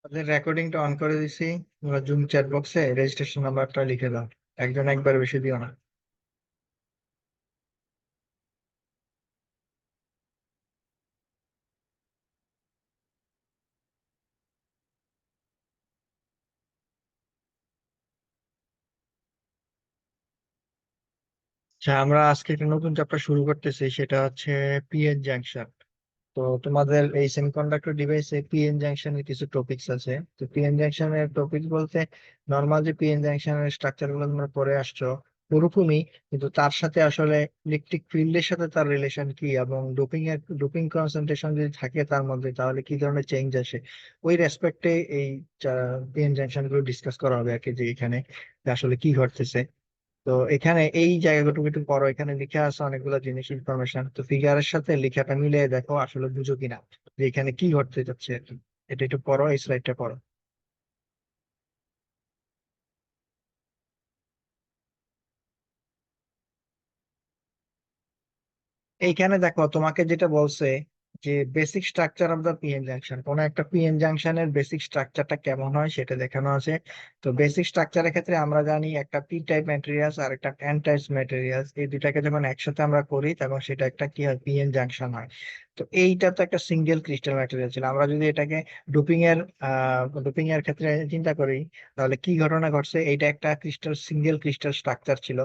তাদের রেকর্ডিংটা অন করে দিছি। তোমরা জুম চ্যাট বক্সে রেজিস্ট্রেশন নাম্বারটা লিখে দাও। একজন একবার বেশি দিও না। আচ্ছা, আমরা আজকে একটা নতুন চ্যাপ্টার শুরু করতেছি, সেটা হচ্ছে পিএন জাংশন। তো তোমাদের এই সেমিকন্ডাক্টর ডিভাইসে পিএন জাংশনের কিছু টপিকস আছে। তো পিএন জাংশনের টপিক বলতে নর্মাল যে পিএন জাংশনের স্ট্রাকচার গুলো তোমরা পড়ে আসছো ওরকমই, কিন্তু তার সাথে আসলে ইলেকট্রিক ফিল্ডের সাথে তার রিলেশন কি, এবং ডোপিং কনসেন্ট্রেশন যদি থাকে তার মধ্যে তাহলে কি ধরনের চেঞ্জ আসে, ওই রেসপেক্টে এই পিএন জাংশন গুলো ডিসকাস করা হবে আর কি, যে এখানে যে আসলে কি ঘটতেছে। তো এখানে এই জায়গাটুকু একটু পড়ো, এখানে লিখে আছে অনেকগুলো জিনিস ইনফরমেশন, তো ফিগারের সাথে লেখাটা মিলিয়ে দেখো আসলে বুঝো কিনা যে এখানে কি ঘটতে যাচ্ছে আর কি। এটা একটু পড়ো, এই স্লাইডটা পড়ো। এইখানে দেখো তোমাকে যেটা বলছে যে basic structure of the PN junction, কোন একটা পিএন জাংশনের বেসিক স্ট্রাকচারটা কেমন হয় সেটা দেখানো আছে। তো বেসিক স্ট্রাকচারের ক্ষেত্রে আমরা জানি একটা পি টাইপ ম্যাটেরিয়ালস আর একটা এন টাইপ ম্যাটেরিয়ালস, এই দুটাকে যখন একসাথে আমরা করি তখন সেটা একটা কি হয়, পিএন জাংশন হয়। তো এইটা তো একটা সিঙ্গেল ক্রিস্টাল ম্যাটেরিয়াল ছিল, আমরা যদি এটাকে ডোপিং এর ডোপিং এর ক্ষেত্রে চিন্তা করি তাহলে কি ঘটনা ঘটছে, এইটা একটা সিঙ্গেল ক্রিস্টাল স্ট্রাকচার ছিল,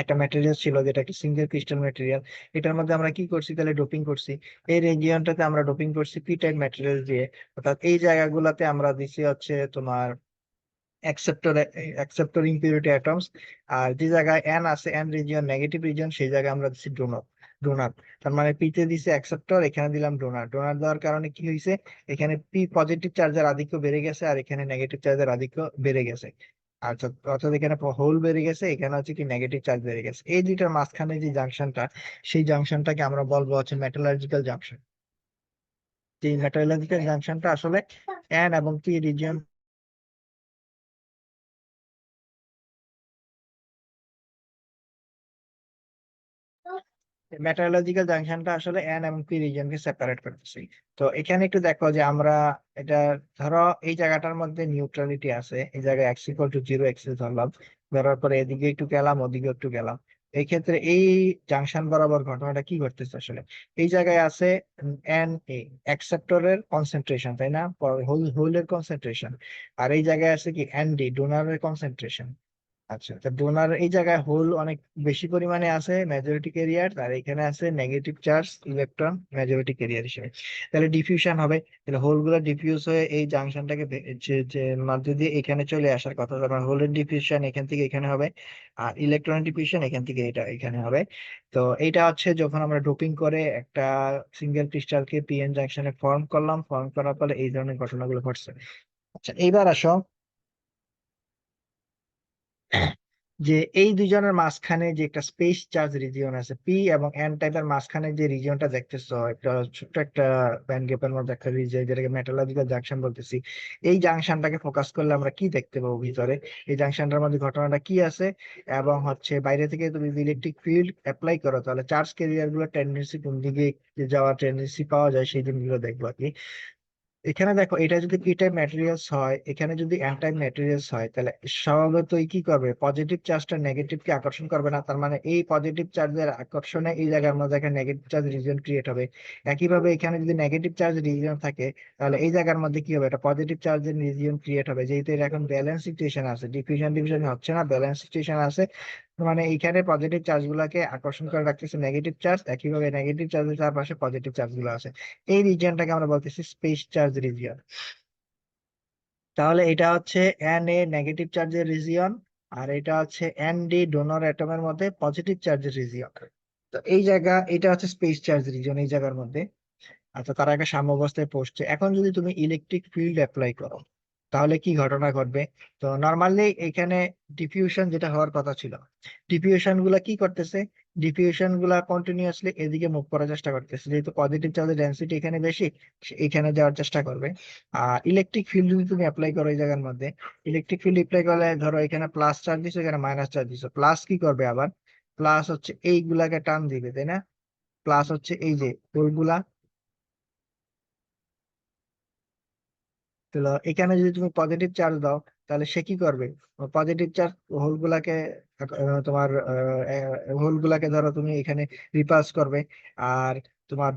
একটা ম্যাটেরিয়াল ছিল যেটা কি সিঙ্গেল ক্রিস্টাল ম্যাটেরিয়াল। এটার মধ্যে আমরা কি করছি তাহলে, ডোপিং করছি। এই রেজিয়নটাতে আমরা ডোপিং করছি পি টাইপ ম্যাটেরিয়াল দিয়ে, অর্থাৎ এই জায়গাগুলোতে আমরা দিছি হচ্ছে তোমার অ্যাকসেপ্টর অ্যাকসেপ্টর ইম্পিউরিটি অ্যাটমস। আর যে জায়গায় এন আছে, এন রিজিয়ন নেগেটিভ রিজিয়ন, সেই জায়গায় আমরা দিচ্ছি ডোনার। ডোনার তার মানে পিতে দিছে অ্যাকসেপ্টর, এখানে দিলাম ডোনার। ডোনার দেওয়ার কারণে কি হয়েছে, এখানে পি পজিটিভ চার্জের আধিক্য বেড়ে গেছে আর এখানে নেগেটিভ চার্জের আধিক্য বেড়ে গেছে। আচ্ছা, অর্থাৎ এখানে হোল বেড়ে গেছে, এখানে হচ্ছে কি নেগেটিভ চার্জ বেড়ে গেছে। এই দুইটার মাঝখানে যে জাংশনটা, সেই জাংশনটাকে আমরা বলবো হচ্ছে মেটালার্জিক্যাল জাংশন। এই মেটালার্জিক্যাল জাংশনটা আসলে এন এবং পি রিজিয়ন। মেটালজিক্যাল জাংশনটা আসলে এন এবং পি রিজিয়নকে সেপারেট করতেছি। তো এখানে একটু দেখো যে আমরা এটা, ধরো এই জায়গাটার মধ্যে নিউট্রালিটি আছে, এই জায়গায় x equal to zero axis ধরলাম, ধরার পরে এদিকে একটু গেলাম ওদিকে একটু গেলাম। এই ক্ষেত্রে এই জাংশন বরাবর ঘটনাটা কি ঘটতেছে আসলে, এই জায়গায় আছে এন এ অ্যাকসেপ্টরের কনসেন্ট্রেশন, তাই না, হোলের কনসেন্ট্রেশন। আর এই জায়গায় আছে কি এন ডি ডোনারের কনসেন্ট্রেশন। আচ্ছা, তা ডোনার এই জায়গায় হোল অনেক বেশি পরিমাণে আছে মেজরিটি ক্যারিয়ার, আর এখানে আছে negative charge electron majority career হিসেবে। তাহলে ডিফিউশন হবে, তাহলে হোল গুলো ডিফিউজ হয়ে এই জাংশনটাকে যে মধ্য দিয়ে এখানে চলে আসার কথা, তার মানে হোলের ডিফিউশন এখান থেকে এখানে হবে, আর ইলেকট্রন ডিফিউশন এখান থেকে এটা এখানে হবে। তো এইটা হচ্ছে যখন আমরা ডোপিং করে একটা সিঙ্গেল ক্রিস্টালকে পিএন জাংশনে ফর্ম করলাম, ফর্ম করার ফলে এই ধরনের ঘটনাগুলো ঘটছে। আচ্ছা, এইবার আসো যে এই দুজনের মাঝখানে যে একটা স্পেস চার্জ রিজিয়ন আছে, পি এবং এন টাইপের মাঝখানে যে রিজিয়নটা দেখতেছো, একটা ছোট্ট একটা ব্যান্ড গ্যাপের মধ্যে একটা রিজিয়ন, যেটাকে মেটালজিক্যাল জাংশন বলতেছি। এই জাংশনটাকে ফোকাস করলে আমরা কি দেখতে পাবো ভিতরে, এই জাংশনটার মধ্যে ঘটনাটা কি আছে, এবং হচ্ছে বাইরে থেকে তুমি যদি ইলেকট্রিক ফিল্ড অ্যাপ্লাই করো তাহলে চার্জ ক্যারিয়ার গুলো টেন্ডেন্সি কোন দিকে যাওয়ার টেন্ডেন্সি পাওয়া যায়, সেই জিনিসগুলো দেখবো আর কি। এখানে দেখো, এটা যদি পি টাইপ ম্যাটেরিয়ালস হয়, এখানে যদি এন টাইপ ম্যাটেরিয়ালস হয়, তাহলে স্বভাবতই কি করবে, পজিটিভ চার্জটা নেগেটিভকে আকর্ষণ করবে না, তার মানে এই পজিটিভ চার্জের আকর্ষণে এই জায়গার মধ্যে একটা নেগেটিভ চার্জ রিজিয়ন ক্রিয়েট হবে। একইভাবে এখানে যদি নেগেটিভ চার্জ রিজিয়ন থাকে, তাহলে এই জায়গার মধ্যে কি হবে, একটা পজিটিভ চার্জের রিজিয়ন ক্রিয়েট হবে, যেহেতু এটা এখন ব্যালেন্স সিচুয়েশন আছে, ডিফিউশন ডিভিশন হচ্ছে না, ব্যালেন্স সিচুয়েশন আছে। মানে এইখানে পজিটিভ চার্জ গুলাকে আকর্ষণ করে রাখতেছে নেগেটিভ চার্জ, একইভাবে নেগেটিভ চার্জের চারপাশে পজিটিভ চার্জ গুলো আছে। এই রিজিয়নটাকে আমরা বলতেছি স্পেস চার্জ রিজিয়ন। তাহলে এটা হচ্ছে এন এ নেগেটিভ চার্জের রিজিয়ন, আর এটা হচ্ছে এন ডি ডোনর অ্যাটমের মধ্যে পজিটিভ চার্জের রিজিয়ন। তো এই জায়গা, এটা হচ্ছে স্পেস চার্জ রিজিয়ন এই জায়গার মধ্যে। আচ্ছা, তারা একটা সাম্যাবস্থায় পৌঁছছে। এখন যদি তুমি ইলেকট্রিক ফিল্ড অ্যাপ্লাই করো তাহলে কি ঘটনা ঘটবে। তো নর্মালি এখানে ডিফিউশন যেটা হওয়ার কথা ছিল, ডিফিউশন গুলা কি করতেছে, ডিফিউশন গুলা কন্টিনিউয়াসলি এদিকে মুভ করার চেষ্টা করতেছে, যেহেতু পজিটিভ চার্জের ডেন্সিটি এখানে বেশি, সে এখানে যাওয়ার চেষ্টা করবে। আর ইলেকট্রিক ফিল্ড যদি তুমি অ্যাপ্লাই করো এই জায়গার মধ্যে, ইলেকট্রিক ফিল্ড অ্যাপ্লাই করলে ধরো এখানে প্লাস চার্জ দিছো, এখানে মাইনাস চার্জ দিছো, প্লাস কি করবে আবার, প্লাস হচ্ছে এইগুলাকে টান দিবে, তাই না। প্লাস হচ্ছে এই যে ওইগুলা তো এখানে যদি তুমি পজিটিভ চার্জ দাও, তাহলে সে কি করবে? পজিটিভ চার্জ হোল গুলাকে তোমার হোল গুলাকে ধরো তুমি এখানে রিপালস করবে। আর তোমার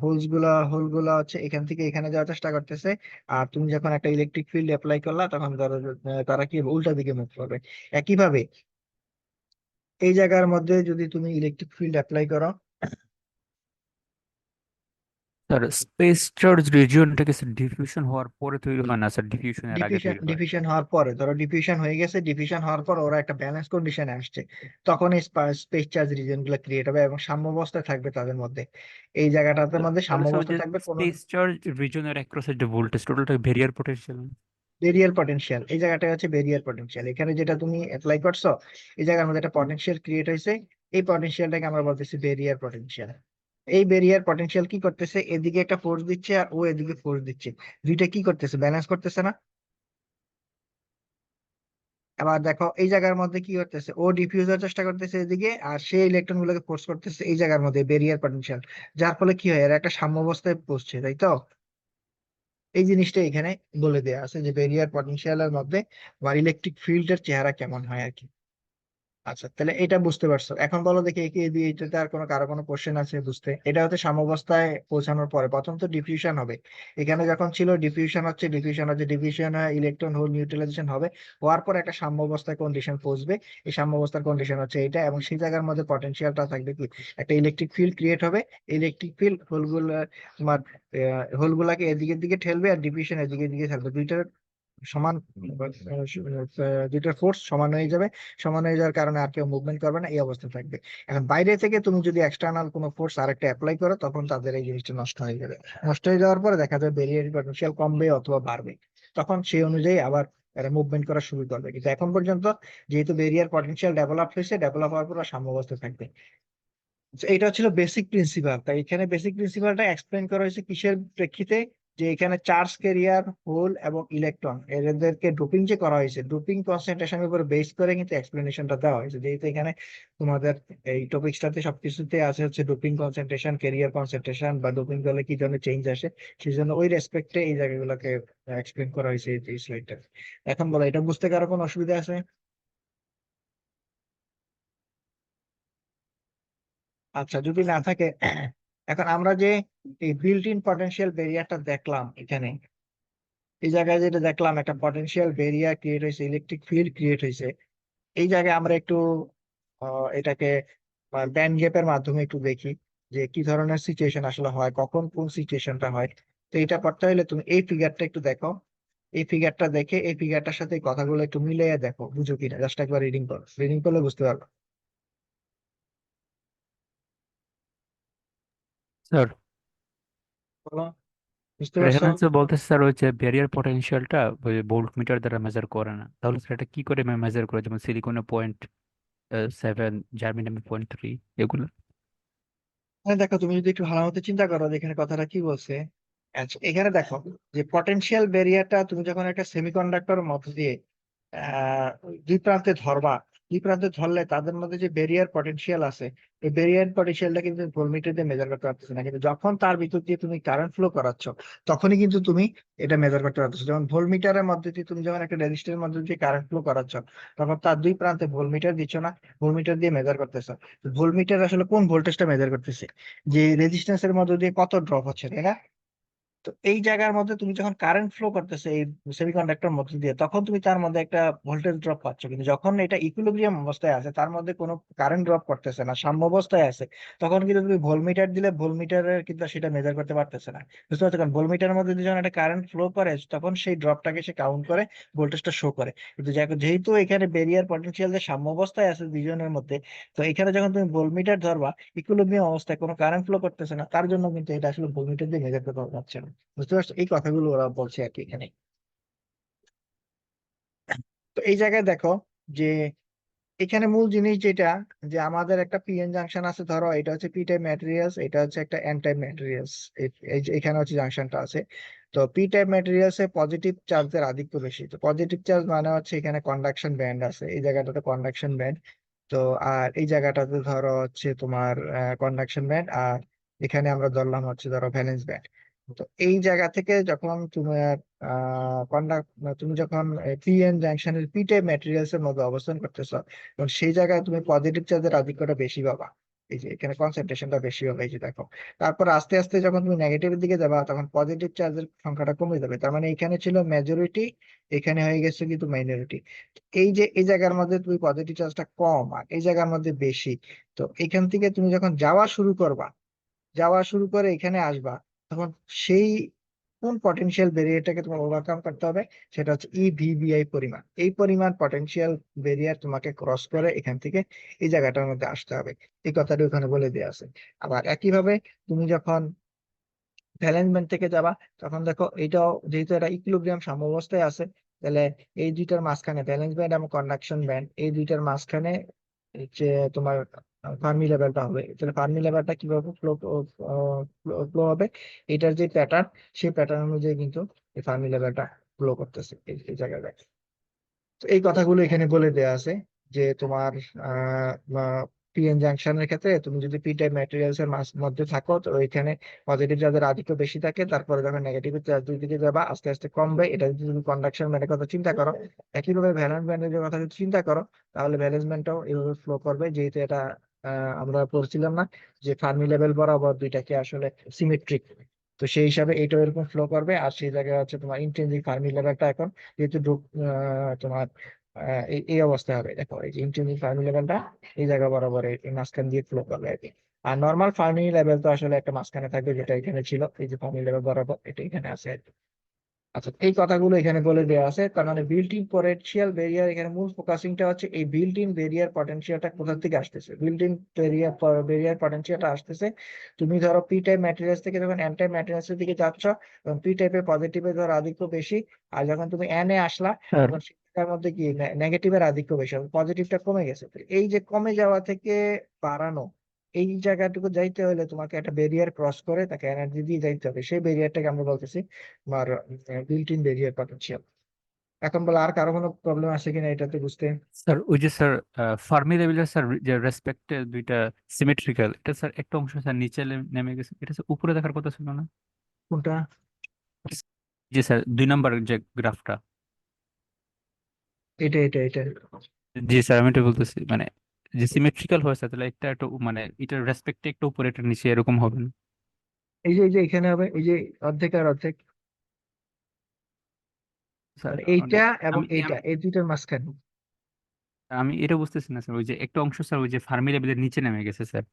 হোল গুলা হচ্ছে এখান থেকে এখানে যাওয়ার চেষ্টা করতেছে। আর তুমি যখন একটা ইলেকট্রিক ফিল্ড অ্যাপ্লাই করলা, তখন ধরো তারা কি উল্টা দিকে মুভ করবে। একইভাবে এই জায়গার মধ্যে যদি তুমি ইলেকট্রিক ফিল্ড অ্যাপ্লাই করো, স্যার স্পেস চার্জ রিজিয়নটা কি স্যার ডিফিউশন হওয়ার পরে তৈরি হয় না স্যার, ডিফিউশনের আগে ডিফিউশন তৈরি হয়? ডিফিউশন হওয়ার পরে, ধরো ডিফিউশন হয়ে গেছে, ডিফিউশন হওয়ার পর ওরা একটা ব্যালেন্স কন্ডিশনে আসছে, তখন এই স্পেস চার্জ রিজিয়ন গুলো ক্রিয়েট হবে এবং সাম্যাবস্থায় থাকবে তাদের মধ্যে। এই জায়গাটার মধ্যে তাহলে স্যার ওই সাম্যাবস্থা যে থাকবে কোনো স্পেস চার্জ রিজিয়নের অ্যাক্রস যে ভোল্টেজ টোটালটা ভেরিয়ার পোটেনশিয়াল। Barrier potential. এই জায়গাটা হচ্ছে বেরিয়ার পটেনশিয়াল। এখানে যেটা তুমি অ্যাপ্লাই করছো, এই জায়গার মধ্যে একটা পটেনশিয়াল ক্রিয়েট হয়েছে। এই পটেনশিয়ালটাকে আমরা বলতেছি বেরিয়ার পটেনশিয়াল। এই বেরিয়ার পটেনশিয়াল কি করতেছে? এদিকে একটা ফোর্স দিচ্ছে আর ও এদিকে ফোর্স দিচ্ছে, দুইটা কি করতেছে? ব্যালেন্স করতেছে না? আবার দেখো এই জায়গার মধ্যে কি করতেছে, ও ডিফিউজ হওয়ার চেষ্টা করতেছে এদিকে, আর সে ইলেকট্রন গুলোকে ফোর্স করতেছে এই জায়গার মধ্যে, বেরিয়ার পটেনশিয়াল। যার ফলে কি হয়, এরা একটা সাম্যাবস্থায় পৌঁছছে, তাই তো? এই জিনিসটা এখানে বলে দেওয়া আছে যে বেরিয়ার পটেনশিয়ালের মধ্যে আমার ইলেকট্রিক ফিল্ডের চেহারা কেমন হয় আর কি। আচ্ছা, তাহলে এটা বুঝতে পারছো। এখন বলো দেখি এটাতে আর কারো কোনো কোশ্চেন আছে বুঝতে? এটা হচ্ছে সাম্যাবস্থায় পৌঁছানোর পরে প্রথম তো ডিফিউশন হবে। এখানে যখন ছিল ডিফিউশন ইলেকট্রন হোল নিউট্রালাইজেশন হবে। হওয়ার পর একটা সাম্যাবস্থায় কন্ডিশন পৌঁছবে। এই সাম্যাবস্থার কন্ডিশন হচ্ছে এটা, এবং সেই জায়গার মধ্যে পটেনশিয়ালটা থাকবে কি, একটা ইলেকট্রিক ফিল্ড ক্রিয়েট হবে। ইলেকট্রিক ফিল্ড তোমার হোলগুলাকে এদিকের দিকে ঠেলবে, আর ডিফিউশন এদিকে দিকে ঠেলবে। দুইটার সমান দুইটার ফোর্স সমান হয়ে যাবে। সমান হয়ে যাওয়ার কারণে আর কেউ মুভমেন্ট করবে না, এই অবস্থা থাকবে। এখন বাইরে থেকে তুমি যদি এক্সটার্নাল কোনো ফোর্স আরেকটা অ্যাপ্লাই করো, তখন তাদের এই জিনিসটা নষ্ট হয়ে যাবে। নষ্ট হয়ে যাওয়ার পরে দেখা যাবে বেরিয়ার পটেনশিয়াল কমবে অথবা বাড়বে। তখন সেই অনুযায়ী আবার এরা মুভমেন্ট করা শুরু করবে। কিন্তু এখন পর্যন্ত যেহেতু বেরিয়ার পটেনশিয়াল ডেভেলপ হয়েছে, ডেভেলপ হওয়ার পর সাম্যাবস্থা থাকবে। তো এটা ছিল বেসিক প্রিন্সিপাল। তাই এখানে বেসিক প্রিন্সিপালটা এক্সপ্লেন করা হয়েছে কিসের প্রেক্ষিতে? যে এখানে চার্জ ক্যারিয়ার, হোল এবং ইলেকট্রন এদেরকে ডোপিং যে করা হয়েছে, ডোপিং কনসেন্ট্রেশনের উপর বেস করে কিন্তু এক্সপ্লেনেশনটা দেওয়া হয়েছে। যেহেতু এখানে তোমাদের এই টপিকসটাতে সবকিছুতে আছে হচ্ছে ডোপিং কনসেন্ট্রেশন, ক্যারিয়ার কনসেন্ট্রেশন, বা ডোপিং করলে কি ধরনের চেঞ্জ আসে, সেই জন্য ওই রেসপেক্টে এই জায়গাগুলোকে এক্সপ্লেন করা হয়েছে এই স্লাইডটা। এখন বলো, এটা বুঝতে কারো কোনো অসুবিধা আছে? আচ্ছা, যদি না থাকে, এখন আমরা যে এই বিল্ট ইন পটেনশিয়াল ব্যারিয়ারটা দেখলাম এখানে, এই জায়গায় যেটা দেখলাম, একটা পটেনশিয়াল ব্যারিয়ার ক্রিয়েট হয়েছে, ইলেকট্রিক ফিল্ড ক্রিয়েট হয়েছে। এই জায়গায় আমরা একটু এটাকে ব্যান্ড গ্যাপের মাধ্যমে একটু দেখি যে কি ধরনের সিচুয়েশন আসলে হয়, কখন কোন সিচুয়েশনটা হয়। তো এটা করতে হলে তুমি এই ফিগারটা একটু দেখো। এই ফিগারটা দেখে এই ফিগারটার সাথে এই কথাগুলো একটু মিলিয়ে দেখো, বুঝো কিনা, জাস্ট একবার রিডিং করো, রিডিং করলে বুঝতে পারবে। স্যার বলো, বুঝতে পারছো? রেফারেন্সে বলতেছে স্যার ওই যে ব্যারিয়ার পটেনশিয়ালটা ওই ভোল্ট মিটার দ্বারা মেজার করে না, তাহলে স্যার এটা কি করে মেজার করে, যেমন সিলিকনে 0.7, জার্মেনিয়ামে 0.3 এগুলো? হ্যাঁ, দেখো তুমি যদি একটু ভালো মতো চিন্তা করো যে এখানে কথাটা কি বলছে। আচ্ছা, এখানে দেখো যে পটেনশিয়াল ব্যারিয়ারটা তুমি যখন একটা সেমিকন্ডাক্টর মধ্য দিয়ে আহ দুই প্রান্তে ধরবা, দুই প্রান্তে ধরলে তাদের মধ্যে যে ব্যারিয়ার পটেনশিয়াল আছে, এই ব্যারিয়ার পটেনশিয়ালটা কিন্তু ভোল্টমিটার দিয়ে মেজার করতে পারতেছে না। কিন্তু যখন তার ভিতর দিয়ে তুমি কারেন্ট ফ্লো করাচ্ছ, তখনই কিন্তু তুমি এটা মেজার করতে পারতেছো। যেমন ভোল্টমিটারের মধ্যে দিয়ে তুমি যখন একটা রেজিস্টরের মধ্যে দিয়ে কারেন্ট ফ্লো করাচ্ছ, তখন তার দুই প্রান্তে ভোল্টমিটার দিচ্ছ না, ভোল্টমিটার দিয়ে মেজার করতেছো। ভোল্টমিটার আসলে কোন ভোল্টেজটা মেজার করতেছে? যে রেজিস্ট্যান্সের মধ্যে দিয়ে কত ড্রপ হচ্ছে, তাই না? তো এই জায়গার মধ্যে তুমি যখন কারেন্ট ফ্লো করতেছে এই সেমিকন্ডাক্টর মধ্যে দিয়ে, তখন তুমি তার মধ্যে একটা ভোল্টেজ ড্রপ পাচ্ছ। কিন্তু যখন এটা ইকুইলিব্রিয়াম অবস্থায় আছে, তার মধ্যে কোনো কারেন্ট ড্রপ করতেছে না, সাম্য অবস্থায় আছে, তখন কিন্তু তুমি ভোল্টমিটার দিলে ভোল্টমিটারের কিন্তু সেটা মেজার করতে পারতেছে না। বুঝতে পারছো? কারণ ভোল্টমিটারের মধ্যে দিয়ে যখন একটা কারেন্ট ফ্লো করে, তখন সেই ড্রপটাকে সে কাউন্ট করে, ভোল্টেজটা শো করে। কিন্তু যেহেতু এখানে বেরিয়ার পটেনশিয়াল যে সাম্য অবস্থায় আছে দুইজনের মধ্যে, তো এখানে যখন তুমি ভোল্টমিটার ধরবা, ইকুইলিব্রিয়াম অবস্থায় কোনো কারেন্ট ফ্লো করতেছে না, তার জন্য কিন্তু এটা আসলে ভোল্টমিটার দিয়ে মেজার করতে পারছে না। বুঝতে পারছো? এই কথাগুলো ওরা বলছে আর কি এখানে। তো এই জায়গায় দেখো যে এখানে মূল জিনিস যেটা, যে আমাদের একটা পিএন জাংশন আছে, ধরো এটা হচ্ছে পি টাইপ ম্যাটেরিয়ালস, এটা হচ্ছে একটা এন টাইপ ম্যাটেরিয়ালস। এই যে এখানে হচ্ছে জাংশনটা আছে। তো পি টাইপ ম্যাটেরিয়ালস এ পজিটিভ চার্জের আধিক্য বেশি। তো পজিটিভ চার্জ মানে হচ্ছে এখানে কন্ডাকশন ব্যান্ড আছে, এই জায়গাটাতে কন্ডাকশন ব্যান্ড। তো আর এই জায়গাটাতে ধরো হচ্ছে তোমার কন্ডাকশন ব্যান্ড, আর এখানে আমরা ধরলাম হচ্ছে ধরো ভ্যালেন্স ব্যান্ড। তো এই জায়গা থেকে যখন তোমার কন্ডাক্ট, তুমি যখন পিএন জাংশনের পি টাইপ ম্যাটেরিয়ালস এর মধ্যে অবস্থান করতেছো, এবং সেই জায়গায় তুমি পজিটিভ চার্জের আধিক্যটা বেশি পাবা। এই যে এখানে কনসেন্ট্রেশনটা বেশি হবে, এই যে দেখো। তারপর আস্তে আস্তে যখন তুমি নেগেটিভের দিকে যাবা, তখন পজিটিভ চার্জের সংখ্যাটা কমে যাবে। তার মানে এখানে ছিল মেজরিটি, এখানে হয়ে গেছে কিন্তু মাইনরিটি। এই যে এই জায়গার মধ্যে তুমি পজিটিভ চার্জটা কম আর এই জায়গার মধ্যে বেশি। তো এখান থেকে তুমি যখন যাওয়া শুরু করবা, যাওয়া শুরু করে এখানে আসবা, তখন সেই কোন পটেনশিয়াল ব্যারিয়ারটাকে তোমার ওভারকাম করতে হবে, সেটা হচ্ছে ইভিবিআই পরিমাণ। এই পরিমাণ পটেনশিয়াল ব্যারিয়ার তোমাকে ক্রস করে এখান থেকে এই জায়গাটার মধ্যে আসতে হবে। এই কথাটা ওখানে বলে দেওয়া আছে। আবার একইভাবে তুমি যখন ভ্যালেন্স ব্যান্ড থেকে যাবা, তখন দেখো এটাও যেহেতু এটা ইকুইলিব্রিয়াম সাম্যাবস্থায় আছে, তাহলে এই দুইটার মাঝখানে ভ্যালেন্স ব্যান্ড এবং কন্ডাকশন ব্যান্ড, এই দুইটার মাঝখানে যে তোমার ফার্মি লেভেলটা হবে। তাহলে ফার্মি লেভেলটা কিভাবে ফ্লো ফ্লো হবে, এটার যে প্যাটার্ন, সেই প্যাটার্ন অনুযায়ী কিন্তু এই ফার্মি লেভেলটা ফ্লো করতেছে এই জায়গায়। তো এই কথাগুলো এখানে বলে দেওয়া আছে যে তোমার পিএন জাংশনের ক্ষেত্রে তুমি যদি পি টাইপ ম্যাটেরিয়ালস এর মধ্যে থাকো, তো ওইখানে পজিটিভ চার্জের আধিক্য বেশি থাকে। তারপরে যখন নেগেটিভ চার্জ দুই দিকে যাবা, আস্তে আস্তে কমবে। এটা যদি তুমি কন্ডাকশন ব্যান্ডের কথা চিন্তা করো, একইভাবে ভ্যালেন্স ব্যান্ডের কথা যদি চিন্তা করো, তাহলে ভ্যালেন্স ব্যান্ডটাও এইভাবে ফ্লো করবে। যেহেতু এটা আমরা পড়ছিলাম না যে ফার্মি লেভেল বরাবর দুইটাকে আসলে সিমেট্রিক, তো সেই হিসাবে এইটাও এরকম ফ্লো করবে। আর সেই জায়গায় হচ্ছে তোমার ইন্ট্রিনসিক ফার্মি লেভেলটা এখন যেহেতু তোমার এই এই অবস্থায় হবে। দেখো এই যে ইন্ট্রিনসিক ফার্মি লেভেলটা এই জায়গা বরাবর এই মাঝখান দিয়ে ফ্লো করবে আর কি। আর নর্মাল ফার্মি লেভেল তো আসলে একটা মাঝখানে থাকবে, যেটা এখানে ছিল, এই যে ফার্মি লেভেল বরাবর এটা এখানে আছে আর কি। আচ্ছা, এই কথাগুলো এখানে বলে দেওয়া আছে। তার মানে বিল্ট ইন পটেনশিয়াল বেরিয়ার, এখানে মূল ফোকাসিংটা হচ্ছে এই বিল্ট ইন বেরিয়ার পটেনশিয়ালটা কোথা থেকে আসতেছে। বিল্ট ইন বেরিয়ার পটেনশিয়ালটা আসতেছে, তুমি ধরো পি টাইপ ম্যাটেরিয়ালস থেকে যখন এন টাইপ ম্যাটেরিয়ালস এর দিকে যাচ্ছ, এবং পি টাইপের পজিটিভের ধরো আধিক্য বেশি, আর যখন তুমি এন এ আসলা, স্যার তখন সেটার মধ্যে কি নেগেটিভের আধিক্য বেশি হবে, পজিটিভটা কমে গেছে। তো এই যে কমে যাওয়া থেকে বাড়ানো, এই জায়গাটুকু যাইতে হলে তোমাকে একটা ব্যারিয়ার ক্রস করে তাকে এনার্জি দিয়ে যাইতে হবে। সেই ব্যারিয়ারটাকে আমরা বলতেছি তোমার বিল্ট ইন ব্যারিয়ার পটেনশিয়াল। এখন বলে আর কারো কোনো প্রবলেম আছে কিনা এটাতে বুঝতে? স্যার ওই যে স্যার ফার্মি লেভেলের স্যার যে রেসপেক্টে দুইটা সিমেট্রিক্যাল, এটা স্যার একটা অংশ স্যার নিচে নেমে গেছে, এটা স্যার উপরে দেখার কথা ছিল না? কোনটা? জি স্যার, 2 নম্বর যে গ্রাফটা। এটা জি স্যার, আমি এটা বলতেছি মানে যে সিমেট্রিক্যাল হয়েছে, তাহলে একটা একটু মানে এটার রেসপেক্টে একটু উপরে একটা নিচে এরকম হবে না? এই যে এখানে হবে, এই যে অর্ধেক আর অর্ধেক, স্যার মানে মানে এইটা এবং আমি এইটা, আমি এই দুইটার মাঝখানে। আমি এটা বুঝতেছি না স্যার, ওই যে একটা অংশ স্যার ওই যে ফার্মি লেভেলের নিচে নেমে গেছে স্যার।